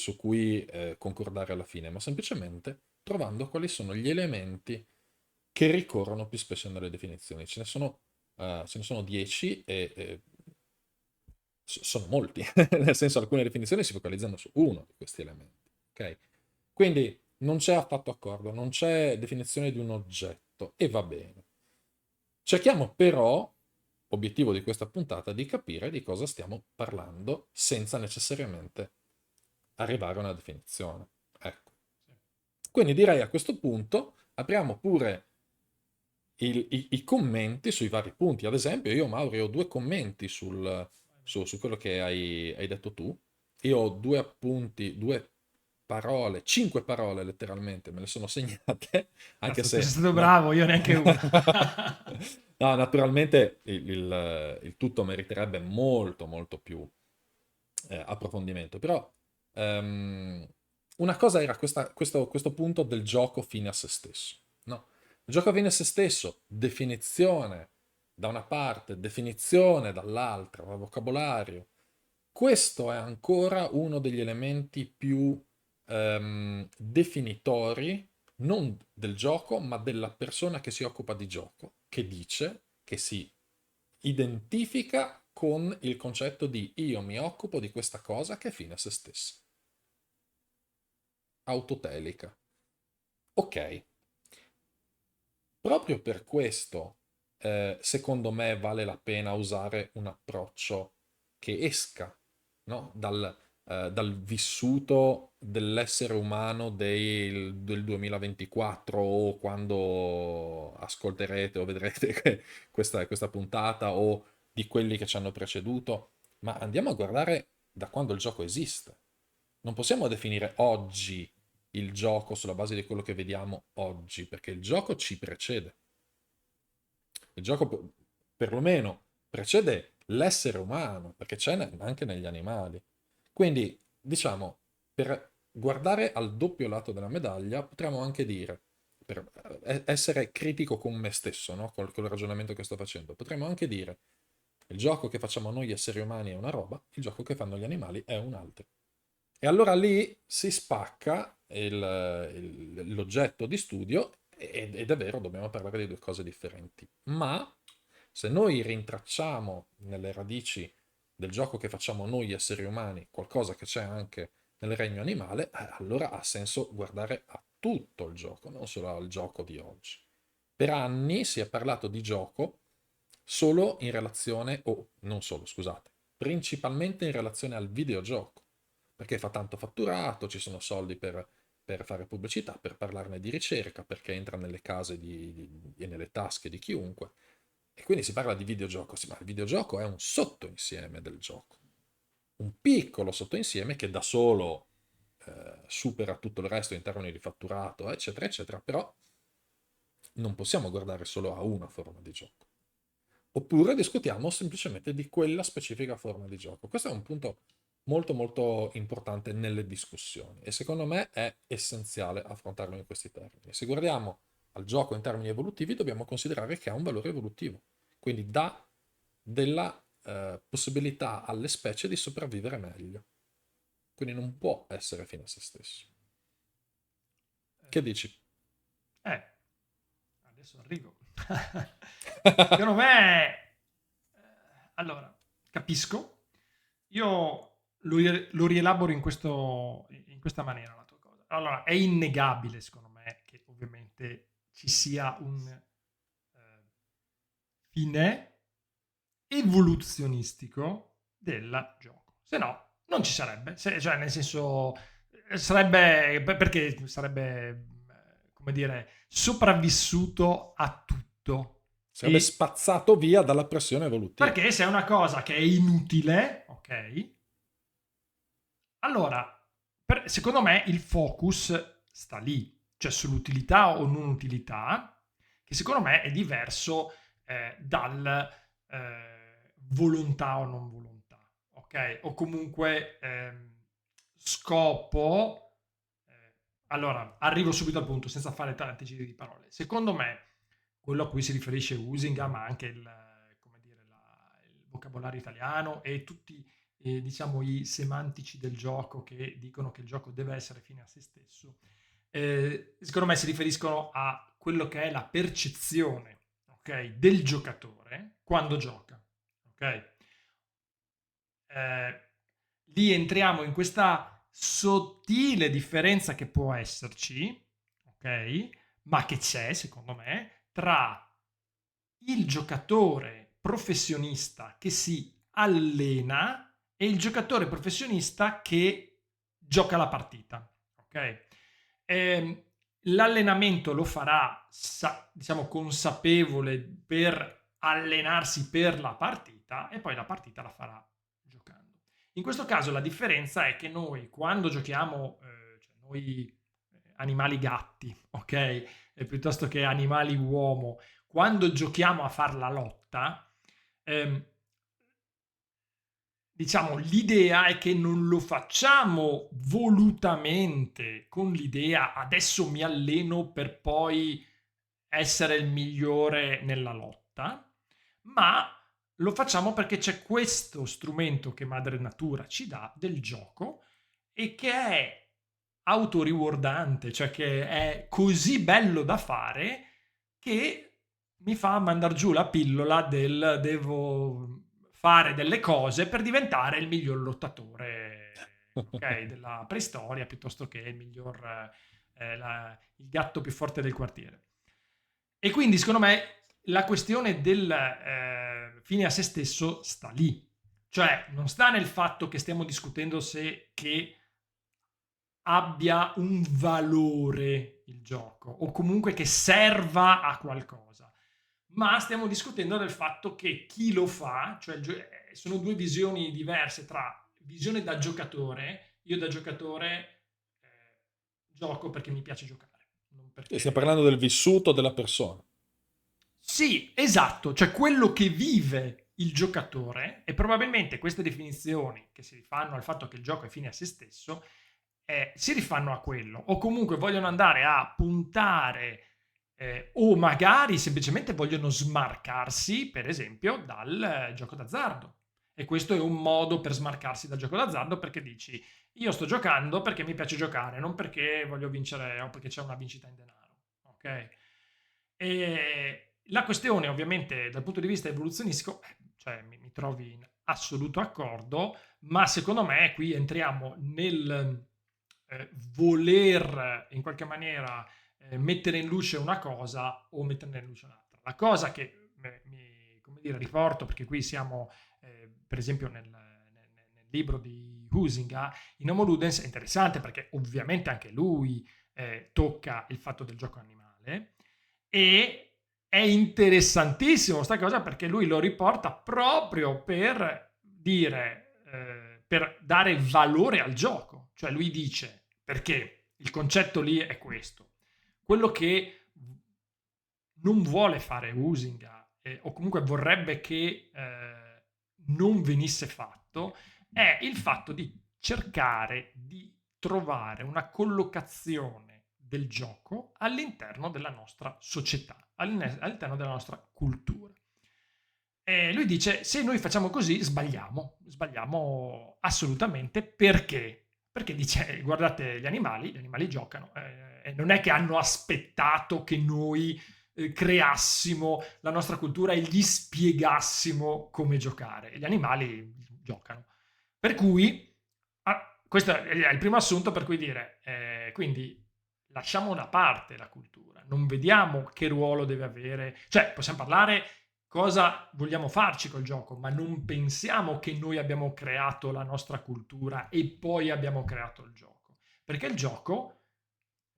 concordare alla fine, ma semplicemente trovando quali sono gli elementi che ricorrono più spesso nelle definizioni. Ce ne sono 10 e sono molti, nel senso alcune definizioni si focalizzano su uno di questi elementi. Ok? Quindi non c'è affatto accordo, non c'è definizione di un oggetto e va bene. Cerchiamo però, obiettivo di questa puntata, di capire di cosa stiamo parlando senza necessariamente arrivare a una definizione. Ecco. Quindi direi a questo punto apriamo pure i commenti sui vari punti. Ad esempio, io, Mauri, ho due commenti su quello che hai detto tu. Io ho due appunti, due parole, 5 parole letteralmente, me le sono segnate, anche Cazzo, tu sei se... stato bravo, io neanche una. No, naturalmente il tutto meriterebbe molto, molto più approfondimento. Però una cosa era questo punto del gioco fine a se stesso, no? Il gioco fine a se stesso, definizione da una parte, definizione dall'altra, vocabolario. Questo è ancora uno degli elementi più definitori, non del gioco, ma della persona che si occupa di gioco, che dice che si identifica con il concetto di io mi occupo di questa cosa che è fine a se stessa. Autotelica. Ok, proprio per questo, secondo me, vale la pena usare un approccio che esca, no? Dal vissuto dell'essere umano del 2024 o quando ascolterete o vedrete questa puntata o di quelli che ci hanno preceduto, ma andiamo a guardare da quando il gioco esiste. Non possiamo definire oggi il gioco sulla base di quello che vediamo oggi, perché il gioco ci precede. Il gioco perlomeno precede l'essere umano, perché c'è anche negli animali. Quindi, diciamo, per guardare al doppio lato della medaglia, potremmo anche dire, per essere critico con me stesso, no? Col ragionamento che sto facendo, potremmo anche dire, il gioco che facciamo noi esseri umani è una roba, il gioco che fanno gli animali è un altro. E allora lì si spacca l'oggetto di studio ed è vero, dobbiamo parlare di due cose differenti. Ma se noi rintracciamo nelle radici del gioco che facciamo noi esseri umani qualcosa che c'è anche nel regno animale, allora ha senso guardare a tutto il gioco, non solo al gioco di oggi. Per anni si è parlato di gioco solo in relazione, o non solo, scusate, principalmente in relazione al videogioco, perché fa tanto fatturato, ci sono soldi per fare pubblicità, per parlarne di ricerca, perché entra nelle case e nelle tasche di chiunque. E quindi si parla di videogioco, sì, ma il videogioco è un sottoinsieme del gioco, un piccolo sottoinsieme che da solo supera tutto il resto in termini di fatturato, eccetera, eccetera, però non possiamo guardare solo a una forma di gioco. Oppure discutiamo semplicemente di quella specifica forma di gioco. Questo è un punto molto molto importante nelle discussioni e secondo me è essenziale affrontarlo in questi termini. Se guardiamo al gioco in termini evolutivi dobbiamo considerare che ha un valore evolutivo, quindi dà della possibilità alle specie di sopravvivere meglio. Quindi non può essere fine a se stesso. Che dici? Eh, adesso arrivo. Secondo me, allora, capisco. Io lo rielaboro in questa maniera la tua cosa. Allora, è innegabile, secondo me, che ovviamente ci sia un fine evoluzionistico del gioco. Se no, non ci sarebbe. Cioè, nel senso, sarebbe perché sarebbe, come dire, sopravvissuto a tutto. Sarebbe E spazzato via dalla pressione evolutiva. perché se è una cosa che è inutile, ok? Allora, secondo me il focus sta lì, cioè sull'utilità o non utilità, che secondo me è diverso dal volontà o non volontà, ok? O comunque scopo. Allora, arrivo subito al punto, senza fare tanti giri di parole. Secondo me, quello a cui si riferisce Usinga, ma anche come dire, il vocabolario italiano e tutti diciamo i semantici del gioco che dicono che il gioco deve essere fine a se stesso, secondo me si riferiscono a quello che è la percezione, okay, del giocatore quando gioca. Okay? Lì entriamo in questa sottile differenza che può esserci, ok? Ma che c'è, secondo me, tra il giocatore professionista che si allena e il giocatore professionista che gioca la partita. Ok? L'allenamento lo farà, diciamo, consapevole per allenarsi per la partita e poi la partita la farà giocando. In questo caso la differenza è che noi quando giochiamo, cioè noi animali gatti, ok? Piuttosto che animali uomo, quando giochiamo a far la lotta, ehm, diciamo, l'idea è che non lo facciamo volutamente con l'idea adesso mi alleno per poi essere il migliore nella lotta, ma lo facciamo perché c'è questo strumento che Madre Natura ci dà del gioco e che è autorewardante, cioè che è così bello da fare che mi fa mandar giù la pillola del devo fare delle cose per diventare il miglior lottatore, ok, della preistoria piuttosto che il miglior, il gatto più forte del quartiere. E quindi secondo me la questione del fine a se stesso sta lì. Cioè non sta nel fatto che stiamo discutendo se che abbia un valore il gioco o comunque che serva a qualcosa, ma stiamo discutendo del fatto che chi lo fa, cioè sono due visioni diverse tra visione da giocatore, io da giocatore gioco perché mi piace giocare, non Sì, stiamo perché... parlando del vissuto della persona. Sì, esatto, cioè quello che vive il giocatore e probabilmente queste definizioni che si rifanno al fatto che il gioco è fine a se stesso si rifanno a quello o comunque vogliono andare a puntare o magari semplicemente vogliono smarcarsi, per esempio, dal gioco d'azzardo. E questo è un modo per smarcarsi dal gioco d'azzardo perché dici io sto giocando perché mi piace giocare, non perché voglio vincere o perché c'è una vincita in denaro. Ok? E la questione, ovviamente, dal punto di vista evoluzionistico, cioè mi trovi in assoluto accordo, ma secondo me qui entriamo nel voler in qualche maniera mettere in luce una cosa o metterne in luce un'altra. La cosa che come dire, riporto, perché qui siamo per esempio nel libro di Huizinga, in Homo Ludens è interessante perché ovviamente anche lui tocca il fatto del gioco animale e è interessantissimo sta cosa perché lui lo riporta proprio per dire, per dare valore al gioco. Cioè lui dice, perché il concetto lì è questo, quello che non vuole fare Huizinga o comunque vorrebbe che non venisse fatto è il fatto di cercare di trovare una collocazione del gioco all'interno della nostra società, all'interno della nostra cultura. E lui dice, se noi facciamo così sbagliamo assolutamente perché? Perché dice, guardate gli animali giocano, e non è che hanno aspettato che noi creassimo la nostra cultura e gli spiegassimo come giocare. Gli animali giocano. Per cui, questo è il primo assunto per cui dire, quindi lasciamo da parte la cultura, non vediamo che ruolo deve avere, cioè possiamo parlare cosa vogliamo farci col gioco, ma non pensiamo che noi abbiamo creato la nostra cultura e poi abbiamo creato il gioco, perché il gioco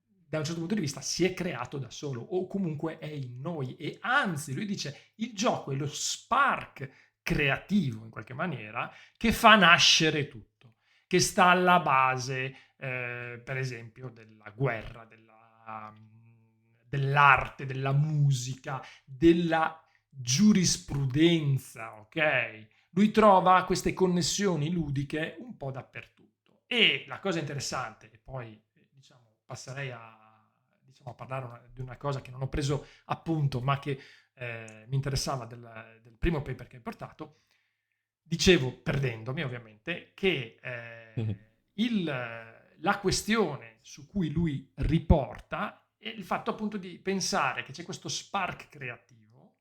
da un certo punto di vista si è creato da solo o comunque è in noi e anzi lui dice il gioco è lo spark creativo in qualche maniera che fa nascere tutto, che sta alla base per esempio della guerra, dell'arte, della musica, della giurisprudenza, ok? Lui trova queste connessioni ludiche un po' dappertutto. E la cosa interessante, e poi diciamo, passerei diciamo, a parlare di una cosa che non ho preso appunto, ma che mi interessava del primo paper che hai portato, dicevo, perdendomi ovviamente, che la questione su cui lui riporta è il fatto appunto di pensare che c'è questo spark creativo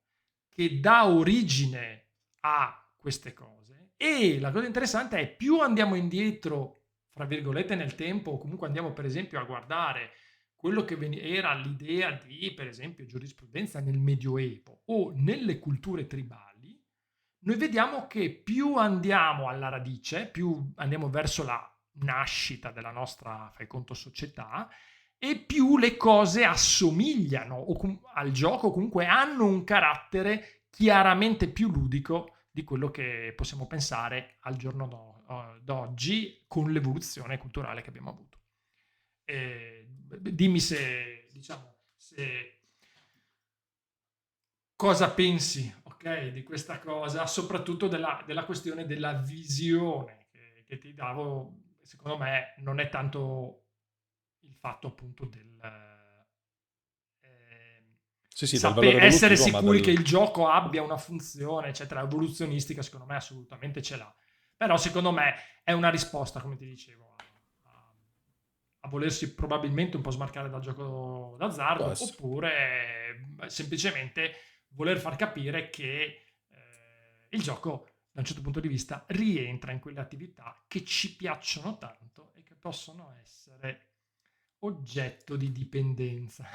che dà origine a queste cose e la cosa interessante è più andiamo indietro, fra virgolette, nel tempo o comunque andiamo per esempio a guardare quello che era l'idea di, per esempio, giurisprudenza nel Medioevo o nelle culture tribali, noi vediamo che più andiamo alla radice, più andiamo verso la nascita della nostra, fai conto, società, e più le cose assomigliano al gioco, o comunque hanno un carattere chiaramente più ludico di quello che possiamo pensare al giorno d'oggi con l'evoluzione culturale che abbiamo avuto. Dimmi se, diciamo, se cosa pensi, ok, di questa cosa, soprattutto della questione della visione che ti davo. Secondo me non è tanto il fatto appunto Sì, sì, del valore essere evolutivo, ma sicuri che del... il gioco abbia una funzione, eccetera, evoluzionistica, secondo me assolutamente ce l'ha. Però secondo me è una risposta, come ti dicevo, a volersi probabilmente un po' smarcare dal gioco Può d'azzardo, essere. oppure semplicemente voler far capire che il gioco, da un certo punto di vista, rientra in quelle attività che ci piacciono tanto e che possono essere oggetto di dipendenza.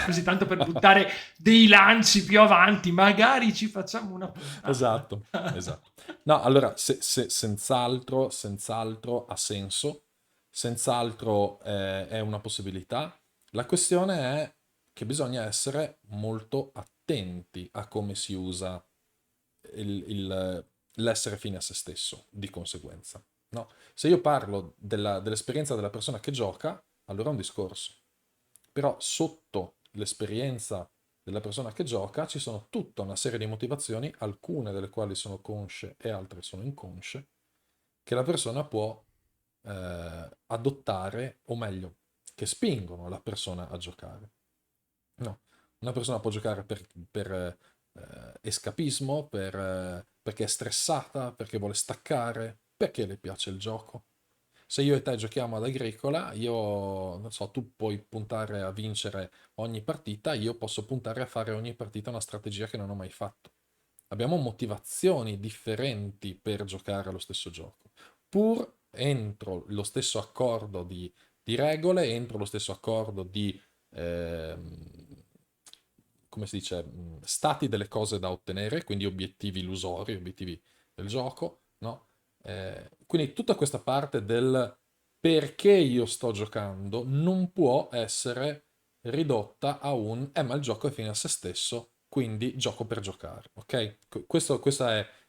Così tanto per buttare dei lanci più avanti, magari ci facciamo una puntata. Esatto, esatto. No, allora, senz'altro ha senso, senz'altro è una possibilità. La questione è che bisogna essere molto attenti a come si usa l'essere fine a se stesso, di conseguenza. No? Se io parlo dell'esperienza della persona che gioca, allora è un discorso. Però sotto l'esperienza della persona che gioca ci sono tutta una serie di motivazioni, alcune delle quali sono consce e altre sono inconsce, che la persona può adottare, o meglio, che spingono la persona a giocare. No, una persona può giocare per escapismo, perché è stressata, perché vuole staccare, perché le piace il gioco. Se io e te giochiamo ad Agricola, io non so, tu puoi puntare a vincere ogni partita, io posso puntare a fare ogni partita una strategia che non ho mai fatto. Abbiamo motivazioni differenti per giocare allo stesso gioco, pur entro lo stesso accordo di regole, entro lo stesso accordo di, come si dice, stati delle cose da ottenere, quindi obiettivi illusori, obiettivi del gioco, no? Quindi tutta questa parte del perché io sto giocando non può essere ridotta a un ma il gioco è fine a se stesso, quindi gioco per giocare, ok? Questo è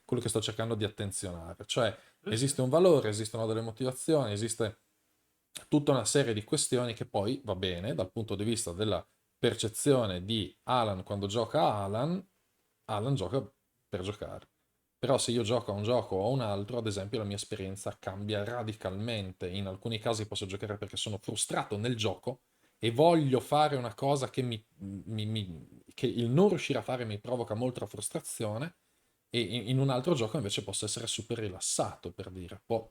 quello che sto cercando di attenzionare, cioè esiste un valore, esistono delle motivazioni, esiste tutta una serie di questioni che poi va bene dal punto di vista della percezione di Alan quando gioca a Alan, Alan gioca per giocare. Però se io gioco a un gioco o a un altro, ad esempio, la mia esperienza cambia radicalmente. In alcuni casi posso giocare perché sono frustrato nel gioco e voglio fare una cosa che il non riuscire a fare mi provoca molta frustrazione, e in un altro gioco invece posso essere super rilassato, per dire, può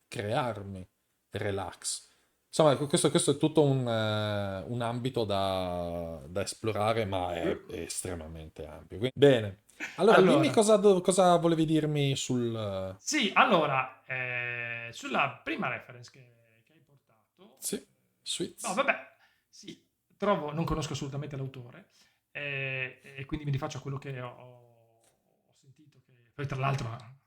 crearmi relax. Insomma, questo è tutto un ambito da esplorare, ma è estremamente ampio. Bene, allora dimmi Allora, cosa volevi dirmi sul... sì, allora, sulla prima reference che hai portato, Sì, no, Sweets. vabbè, sì, non conosco assolutamente l'autore, e quindi mi rifaccio a quello che ho sentito, che poi tra l'altro,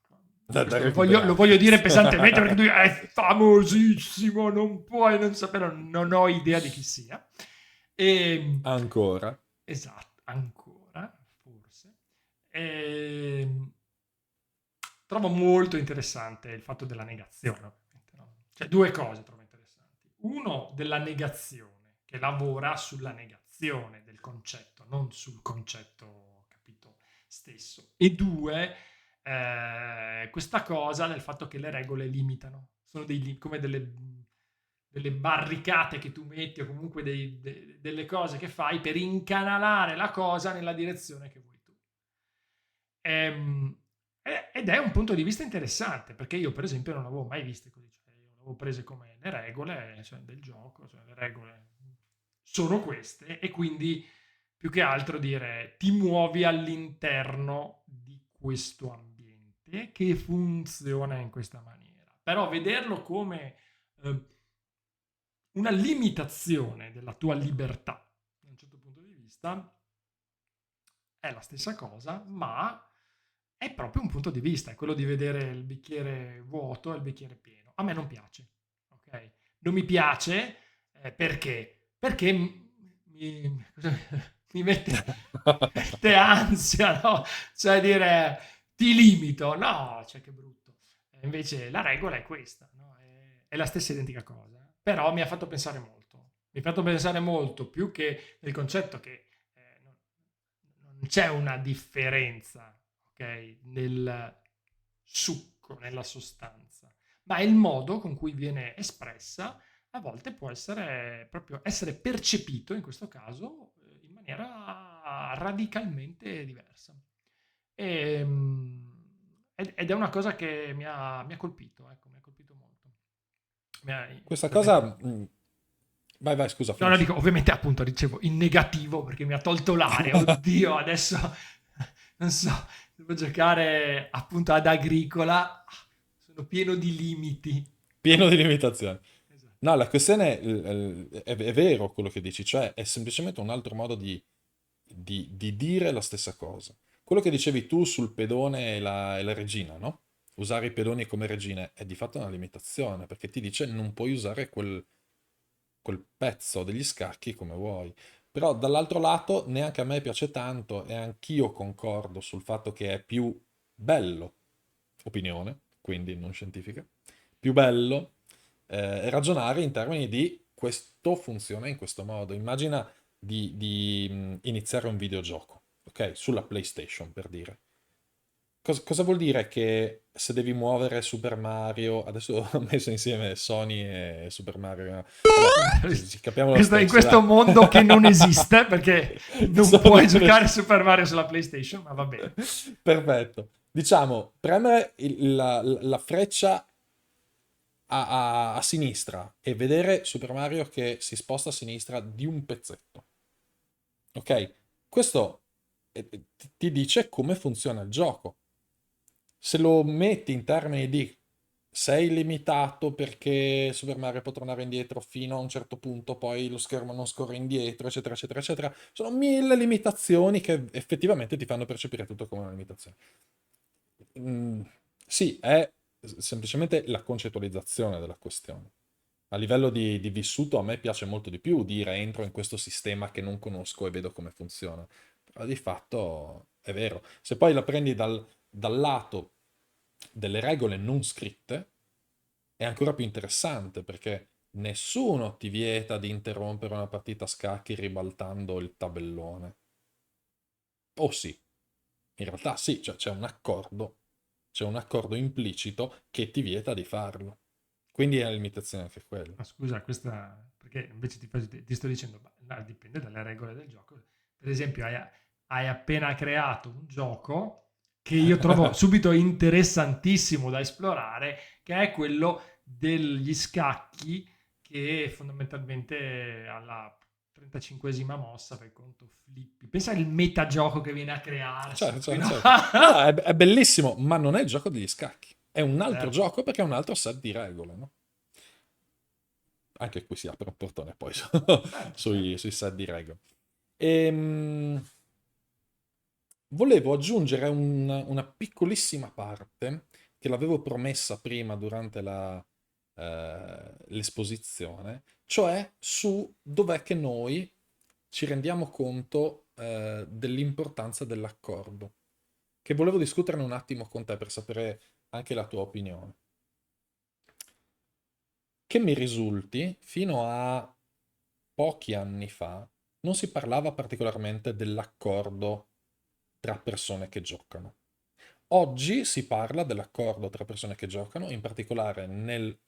Da questo lo recuperare. voglio dire pesantemente perché tu è famosissimo, non puoi non sapere, non ho idea di chi sia. E, Ancora. esatto, ancora, forse. Ehm, Trovo molto interessante il fatto della negazione, ovviamente, no? Cioè, due cose trovo interessanti. Uno, della negazione, che lavora sulla negazione del concetto, non sul concetto, capito, stesso. E due, questa cosa del fatto che le regole limitano. Sono come delle barricate che tu metti o comunque delle cose che fai per incanalare la cosa nella direzione che vuoi tu. Ehm, ed è un punto di vista interessante, perché io per esempio non l'avevo mai viste così, cioè io l'avevo prese come le regole, cioè, del gioco, cioè le regole sono queste e quindi più che altro dire ti muovi all'interno di questo ambiente che funziona in questa maniera. Però vederlo come eh, una limitazione della tua libertà da un certo punto di vista è la stessa cosa, ma è proprio un punto di vista, è quello di vedere il bicchiere vuoto e il bicchiere pieno. A me non piace, ok? Non mi piace perché? Perché mi mette ansia, no? Cioè dire ti limito, no, cioè che brutto. E invece la regola è questa, no? È la stessa identica cosa, però mi ha fatto pensare molto. Mi ha fatto pensare molto più che nel concetto che non c'è una differenza, ok, nel succo, nella sostanza, ma è il modo con cui viene espressa a volte può essere proprio essere percepito, in questo caso, in maniera radicalmente diversa. Ed è una cosa che mi ha colpito, ecco, mi ha colpito molto. Questa cosa... Ovviamente, Vai, vai, scusa, no, no, finisci. dico, ovviamente appunto ricevo in negativo perché mi ha tolto l'aria. Oddio, adesso non so, devo giocare appunto ad Agricola. Sono pieno di limiti. Pieno di limitazioni. Esatto. No, la questione è vero quello che dici, cioè è semplicemente un altro modo di dire la stessa cosa. Quello che dicevi tu sul pedone e la regina, no? Usare i pedoni come regine è di fatto una limitazione, perché ti dice non puoi usare quel pezzo degli scacchi come vuoi. Però dall'altro lato neanche a me piace tanto e anch'io concordo sul fatto che è più bello, opinione, quindi non scientifica, più bello ragionare in termini di questo funziona in questo modo. Immagina di iniziare un videogioco, ok? Sulla PlayStation per dire. Cosa vuol dire che se devi muovere Super Mario, adesso ho messo insieme Sony e Super Mario, vabbè, ci capiamo lo In stesso, questo dai. mondo che non esiste perché non Solo puoi per... giocare Super Mario sulla PlayStation, ma va bene. Perfetto. Diciamo, premere la freccia a sinistra e vedere Super Mario che si sposta a sinistra di un pezzetto. Ok? Questo ti dice come funziona il gioco. Se lo metti in termini di sei limitato perché Super Mario può tornare indietro fino a un certo punto, poi lo schermo non scorre indietro, eccetera, eccetera, eccetera, sono mille limitazioni che effettivamente ti fanno percepire tutto come una limitazione. Mm, sì, è semplicemente la concettualizzazione della questione. A livello di vissuto a me piace molto di più dire entro in questo sistema che non conosco e vedo come funziona. Però di fatto è vero. Se poi la prendi dal lato delle regole non scritte, è ancora più interessante perché nessuno ti vieta di interrompere una partita a scacchi ribaltando il tabellone. O sì, in realtà sì, cioè c'è un accordo implicito che ti vieta di farlo. Quindi è una limitazione anche quella. Ma scusa, questa perché invece ti sto dicendo, no, dipende dalle regole del gioco. Per esempio, hai appena creato un gioco che io trovo subito interessantissimo da esplorare, che è quello degli scacchi che fondamentalmente alla 35esima mossa, fai conto, flippi. Pensa al metagioco che viene a crearsi Certo, qui, certo, no? certo. No, è bellissimo, ma non è il gioco degli scacchi. È un altro Certo, gioco perché è un altro set di regole, no? Anche qui si apre un portone poi certo, certo. sui set di regole. Ehm, Volevo aggiungere una piccolissima parte che l'avevo promessa prima durante l'esposizione, cioè su dov'è che noi ci rendiamo conto dell'importanza dell'accordo, che volevo discuterne un attimo con te per sapere anche la tua opinione. Che mi risulti, fino a pochi anni fa, non si parlava particolarmente dell'accordo tra persone che giocano. Oggi si parla dell'accordo tra persone che giocano, in particolare nel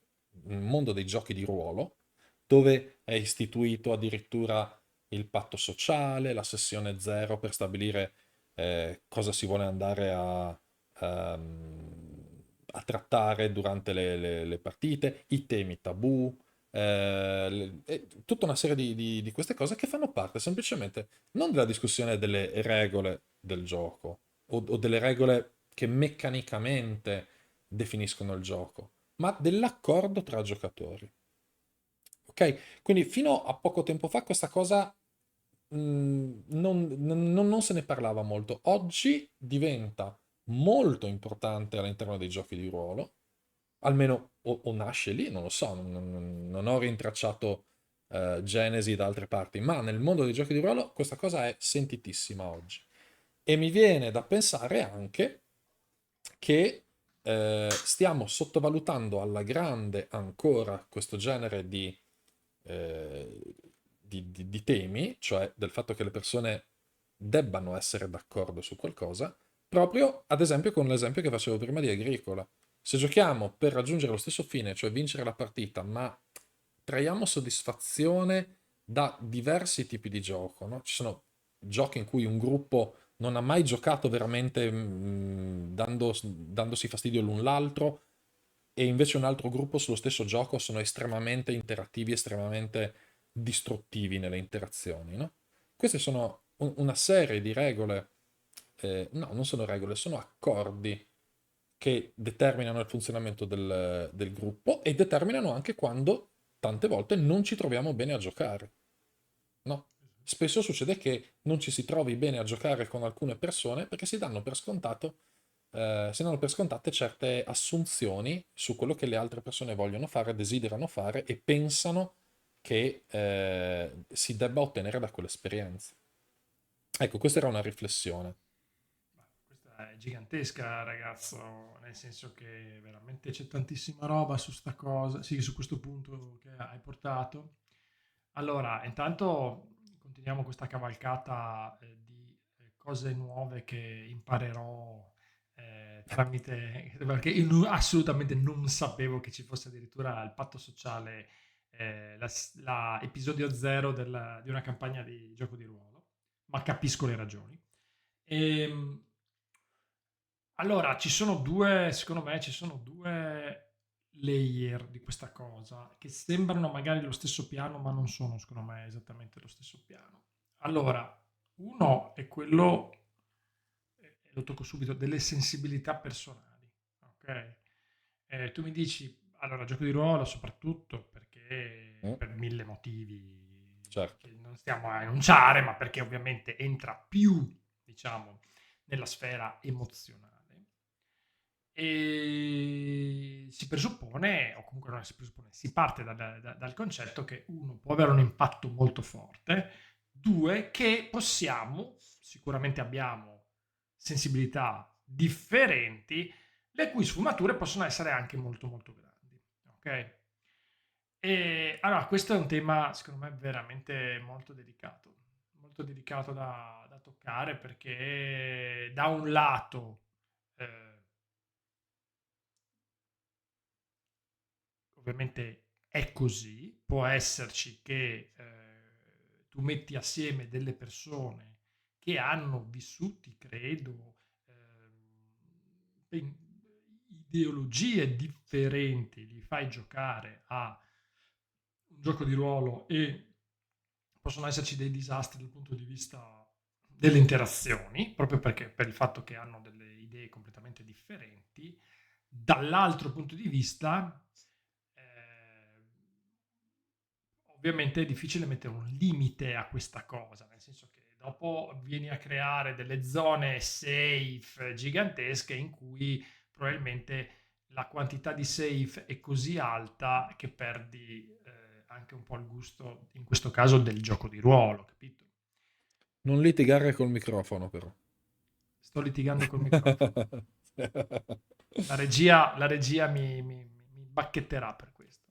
mondo dei giochi di ruolo, dove è istituito addirittura il patto sociale, la sessione zero per stabilire cosa si vuole andare a trattare durante le partite, i temi tabù, e tutta una serie di queste cose che fanno parte semplicemente non della discussione delle regole del gioco o delle regole che meccanicamente definiscono il gioco, ma dell'accordo tra giocatori. Ok? Quindi fino a poco tempo fa questa cosa non se ne parlava molto. Oggi diventa molto importante all'interno dei giochi di ruolo, almeno o nasce lì, non lo so, non ho rintracciato genesi da altre parti, ma nel mondo dei giochi di ruolo questa cosa è sentitissima oggi. E mi viene da pensare anche che stiamo sottovalutando alla grande ancora questo genere eh, di temi, cioè del fatto che le persone debbano essere d'accordo su qualcosa, proprio ad esempio con l'esempio che facevo prima di Agricola. Se giochiamo per raggiungere lo stesso fine, cioè vincere la partita, ma traiamo soddisfazione da diversi tipi di gioco, no? Ci sono giochi in cui un gruppo non ha mai giocato veramente dandosi fastidio l'un l'altro, e invece un altro gruppo sullo stesso gioco sono estremamente interattivi, estremamente distruttivi nelle interazioni, no? Queste sono una serie di regole, no, non sono regole, sono accordi che determinano il funzionamento del gruppo e determinano anche quando tante volte non ci troviamo bene a giocare, no? Spesso succede che non ci si trovi bene a giocare con alcune persone perché si danno per scontate certe assunzioni su quello che le altre persone vogliono fare, desiderano fare e pensano che si debba ottenere da quell'esperienza. Ecco, questa era una riflessione. Questa è gigantesca, ragazzo, nel senso che veramente c'è tantissima roba su sta cosa, sì, su questo punto che hai portato. Allora, intanto continuiamo questa cavalcata di cose nuove che imparerò tramite, perché io assolutamente non sapevo che ci fosse addirittura il patto sociale, episodio zero di una campagna di gioco di ruolo, ma capisco le ragioni. Ehm, allora, secondo me, ci sono due layer di questa cosa che sembrano magari lo stesso piano, ma non sono, secondo me, esattamente lo stesso piano. Allora, uno è quello, e lo tocco subito, delle sensibilità personali. Ok? Tu mi dici, allora, gioco di ruolo soprattutto perché Mm, per mille motivi certo. che non stiamo a enunciare, ma perché ovviamente entra più, diciamo, nella sfera emozionale. E si presuppone, o comunque non si presuppone, si parte dal concetto che uno può avere un impatto molto forte, due che possiamo, sicuramente abbiamo sensibilità differenti, le cui sfumature possono essere anche molto molto grandi. Ok? E allora, questo è un tema, secondo me, veramente molto delicato da toccare perché da un lato eh, ovviamente è così, può esserci che tu metti assieme delle persone che hanno vissuti, credo, ideologie differenti, li fai giocare a un gioco di ruolo e possono esserci dei disastri dal punto di vista delle interazioni, proprio perché per il fatto che hanno delle idee completamente differenti. Dall'altro punto di vista, ovviamente è difficile mettere un limite a questa cosa, nel senso che dopo vieni a creare delle zone safe gigantesche in cui probabilmente la quantità di safe è così alta che perdi anche un po' il gusto, in questo caso, del gioco di ruolo, capito? Non litigare col microfono, però. Sto litigando col microfono. La regia mi bacchetterà per questo.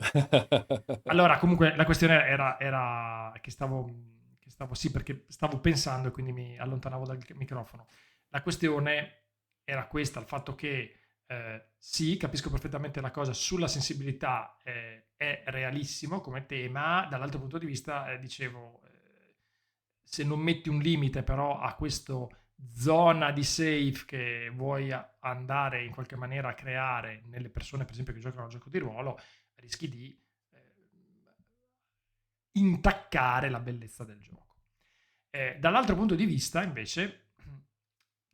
Allora, comunque, la questione era che stavo, sì, perché stavo pensando e quindi mi allontanavo dal microfono. La questione era questa, il fatto che sì, capisco perfettamente la cosa sulla sensibilità, è realissimo come tema, dall'altro punto di vista, dicevo, se non metti un limite però a questa zona di safe che vuoi andare in qualche maniera a creare nelle persone, per esempio, che giocano a un gioco di ruolo, rischi di intaccare la bellezza del gioco. Dall'altro punto di vista, invece,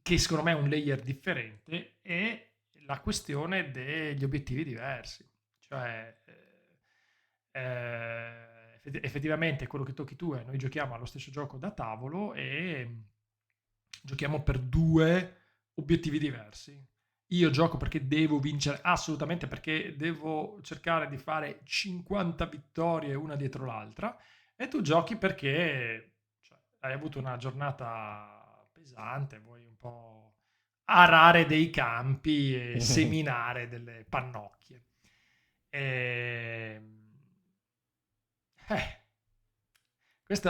che secondo me è un layer differente, è la questione degli obiettivi diversi. Cioè, effettivamente quello che tocchi tu è noi giochiamo allo stesso gioco da tavolo e giochiamo per due obiettivi diversi. Io gioco perché devo vincere, assolutamente perché devo cercare di fare 50 vittorie una dietro l'altra, e tu giochi perché cioè, hai avuto una giornata pesante, vuoi un po' arare dei campi e seminare delle pannocchie. Ehm, eh,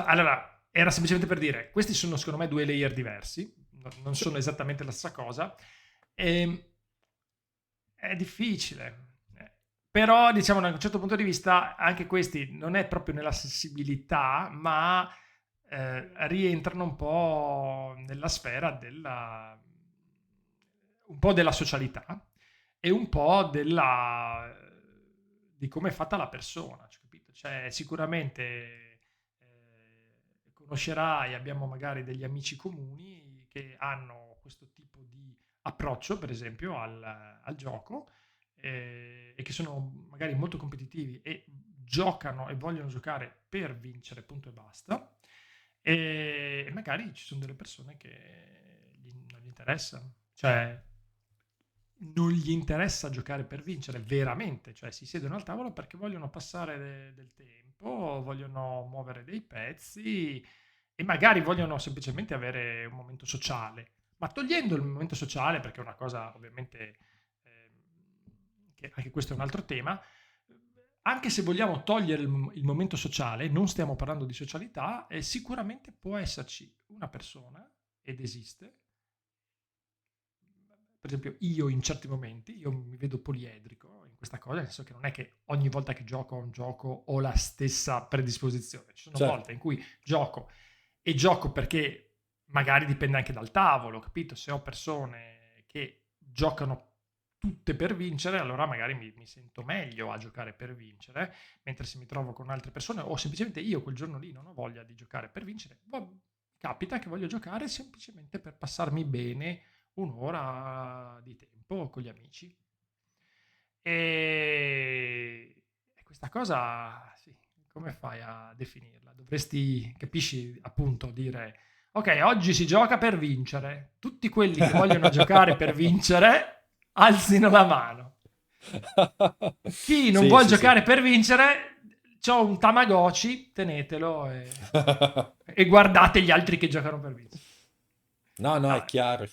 allora, era semplicemente per dire, questi sono secondo me due layer diversi, non Sì. sono esattamente la stessa cosa, e è difficile. Però, diciamo, da un certo punto di vista, anche questi non è proprio nella sensibilità, ma rientrano un po' nella sfera un po' della socialità e un po' di come è fatta la persona, cioè, capito? Cioè, sicuramente conoscerai, abbiamo magari degli amici comuni che hanno questo tipo di approccio, per esempio, al gioco, e che sono magari molto competitivi e giocano e vogliono giocare per vincere, punto e basta. E magari ci sono delle persone che non gli interessa, cioè non gli interessa giocare per vincere veramente, cioè si siedono al tavolo perché vogliono passare del tempo, vogliono muovere dei pezzi e magari vogliono semplicemente avere un momento sociale. Ma togliendo il momento sociale, perché è una cosa ovviamente, che anche questo è un altro tema, anche se vogliamo togliere il momento sociale, non stiamo parlando di socialità, sicuramente può esserci una persona, ed esiste, per esempio io in certi momenti, io mi vedo poliedrico in questa cosa, nel senso che non è che ogni volta che gioco a un gioco ho la stessa predisposizione, ci sono Certo. volte in cui gioco e gioco perché magari dipende anche dal tavolo, capito? Se ho persone che giocano tutte per vincere, allora magari mi sento meglio a giocare per vincere, mentre se mi trovo con altre persone o semplicemente io quel giorno lì non ho voglia di giocare per vincere, capita che voglio giocare semplicemente per passarmi bene un'ora di tempo con gli amici. E questa cosa, sì, come fai a definirla? Dovresti, capisci, appunto, dire, ok, oggi si gioca per vincere. Tutti quelli che vogliono giocare per vincere, alzino la mano. Chi non Sì, vuole sì, sì. giocare per vincere, c'ho un Tamagotchi, tenetelo e guardate gli altri che giocano per vincere. No, no, Vabbè. è chiaro.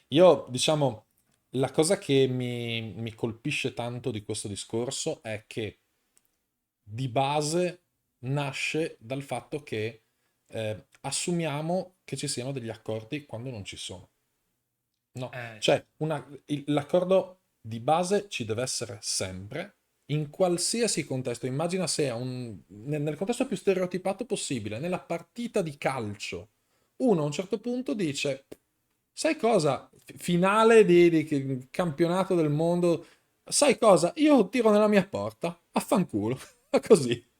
Io, diciamo, la cosa che mi colpisce tanto di questo discorso è che di base nasce dal fatto che assumiamo che ci siano degli accordi quando non ci sono. No, Sì. cioè l'accordo di base ci deve essere sempre, in qualsiasi contesto. Immagina se nel contesto più stereotipato possibile, nella partita di calcio, uno a un certo punto dice, sai cosa? Finale di campionato del mondo, sai cosa? Io tiro nella mia porta, affanculo, così.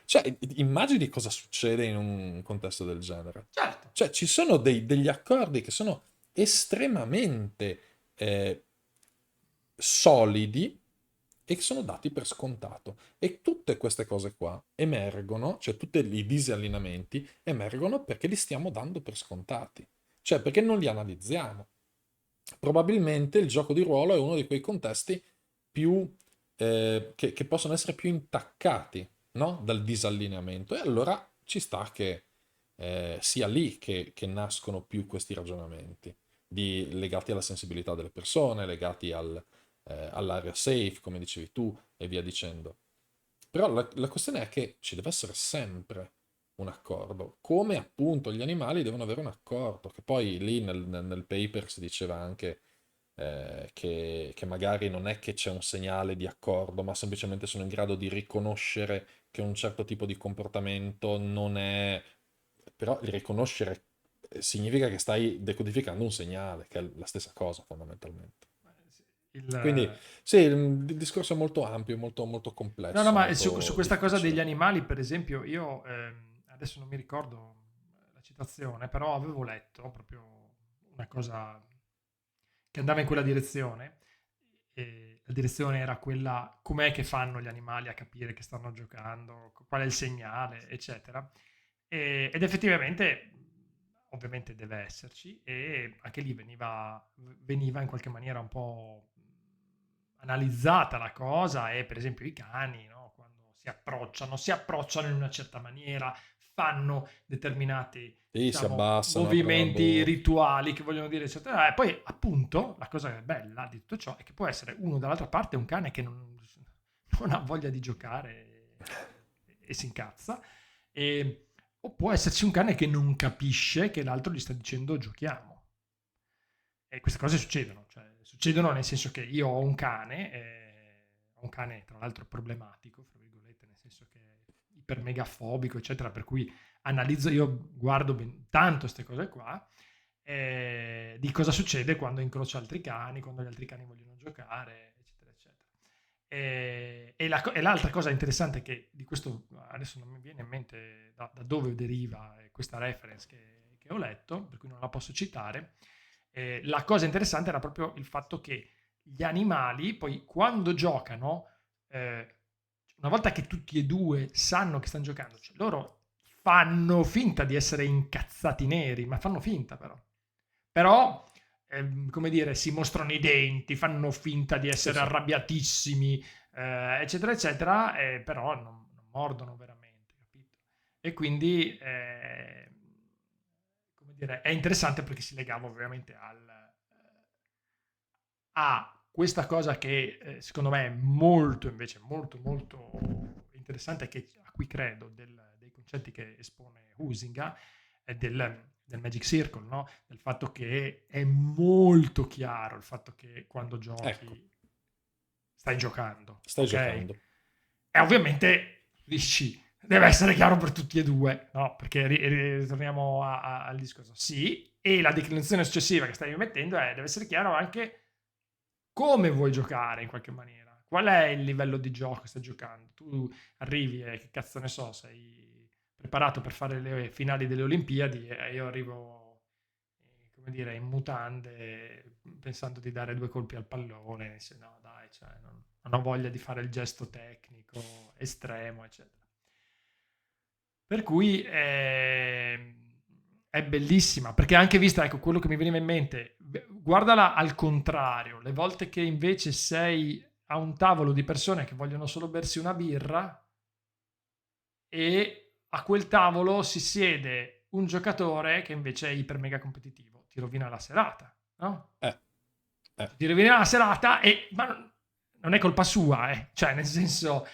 Cioè, immagini cosa succede in un contesto del genere. Certo. Cioè, ci sono degli accordi che sono estremamente solidi e che sono dati per scontato. E tutte queste cose qua emergono, cioè tutti i disallineamenti emergono perché li stiamo dando per scontati, cioè perché non li analizziamo. Probabilmente il gioco di ruolo è uno di quei contesti più che possono essere più intaccati, no? Dal disallineamento. E allora ci sta che sia lì che nascono più questi ragionamenti legati alla sensibilità delle persone, legati all'area safe, come dicevi tu, e via dicendo. Però la questione è che ci deve essere sempre un accordo, come appunto gli animali devono avere un accordo, che poi lì nel paper si diceva anche che magari non è che c'è un segnale di accordo, ma semplicemente sono in grado di riconoscere che un certo tipo di comportamento non è... Però il riconoscere significa che stai decodificando un segnale, che è la stessa cosa fondamentalmente. Quindi Il, sì, il discorso è molto ampio, molto, molto No, no, complesso, ma su molto questa cosa degli difficile. animali, per esempio, io adesso non mi ricordo la citazione, però avevo letto proprio una cosa che andava in quella direzione. E la direzione era quella, com'è che fanno gli animali a capire che stanno giocando, qual è il segnale, eccetera. Ed effettivamente, ovviamente deve esserci, e anche lì veniva in qualche maniera un po' analizzata la cosa e per esempio i cani, no? Quando si approcciano in una certa maniera, fanno determinati, Sì, si diciamo, abbassano, aprono la movimenti bocca. rituali che vogliono dire, eccetera. E poi, appunto, la cosa bella di tutto ciò è che può essere uno dall'altra parte un cane che non ha voglia di giocare e si incazza. E O può esserci un cane che non capisce che l'altro gli sta dicendo giochiamo. E queste cose succedono, cioè succedono nel senso che io ho un cane tra l'altro problematico, fra virgolette, nel senso che è iper megafobico, eccetera, per cui io guardo tanto queste cose qua, di cosa succede quando incrocio altri cani, quando gli altri cani vogliono giocare, eccetera, eccetera. E l'altra cosa interessante che di questo adesso non mi viene in mente da dove deriva questa reference che ho letto, per cui non la posso citare. La cosa interessante era proprio il fatto che gli animali poi quando giocano, una volta che tutti e due sanno che stanno giocando, cioè loro fanno finta di essere incazzati neri, ma fanno finta però come dire, si mostrano i denti, fanno finta di Sì, essere sì. arrabbiatissimi, eccetera, eccetera, però non mordono veramente, capito? E quindi, come dire, è interessante perché si legava ovviamente a questa cosa che secondo me è molto, invece, molto, molto interessante, a cui credo, dei concetti che espone Huizinga, è del Magic Circle, no? Del fatto che è molto chiaro il fatto che quando Ecco, giochi stai giocando, stai ok? giocando. E ovviamente dici, deve essere chiaro per tutti e due, no? Perché ritorniamo al discorso. Sì, e la declinazione successiva che stai mettendo deve essere chiaro anche come vuoi giocare in qualche maniera. Qual è il livello di gioco che stai giocando? Tu arrivi e che cazzo ne so, sei preparato per fare le finali delle Olimpiadi e io arrivo, come dire, in mutande pensando di dare due colpi al pallone. E dice, no, dai, cioè, non ho voglia di fare il gesto tecnico estremo, eccetera. Per cui è bellissima, perché anche vista, ecco, quello che mi veniva in mente, guardala al contrario, le volte che invece sei a un tavolo di persone che vogliono solo bersi una birra e a quel tavolo si siede un giocatore che invece è iper mega competitivo, ti rovina la serata, no? Eh, eh. Ti rovina la serata ma non è colpa sua, cioè nel senso No.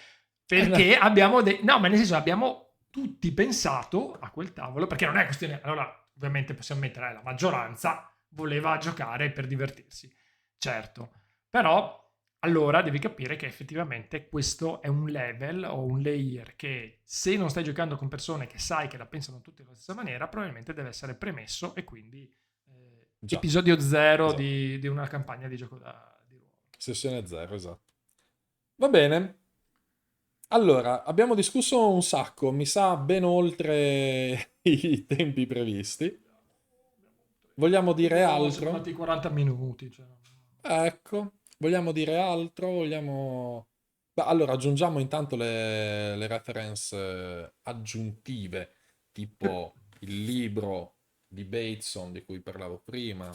perché abbiamo no, ma nel senso abbiamo tutti pensato a quel tavolo, perché non è questione, allora ovviamente possiamo mettere la maggioranza voleva giocare per divertirsi, certo, però allora devi capire che effettivamente questo è un level o un layer che se non stai giocando con persone che sai che la pensano tutti alla stessa maniera, probabilmente deve essere premesso e quindi Già, episodio zero esatto. di una campagna di gioco di ruolo. Sessione 0, esatto. Va bene. Allora, abbiamo discusso un sacco, mi sa ben oltre i tempi previsti. Vogliamo dire Siamo altro? andati 40 minuti. Cioè. Ecco, vogliamo dire altro? Vogliamo... Beh, allora, aggiungiamo intanto le reference aggiuntive, Che- tipo il libro di Bateson di cui parlavo prima,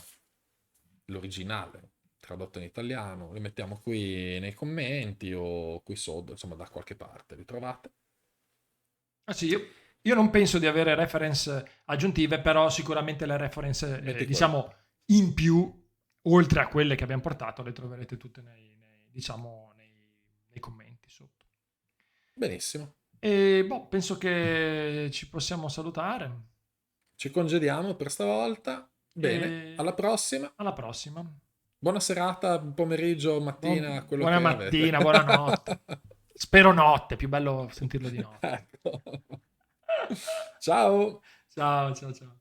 l'originale tradotto in italiano, li mettiamo qui nei commenti o qui sotto, insomma da qualche parte, li trovate? Ah sì, io non penso di avere reference aggiuntive, però sicuramente le reference, Metti quelle. diciamo, in più, oltre a quelle che abbiamo portato, le troverete tutte diciamo, nei commenti sotto. Benissimo, E boh, penso che ci possiamo salutare. ci congediamo per stavolta. Bene, E alla prossima. alla prossima. Buona serata, pomeriggio, mattina, quello Buona che avete. mattina, buonanotte. Spero notte, più bello sentirlo di notte. Ecco. Ciao. Ciao, ciao, ciao.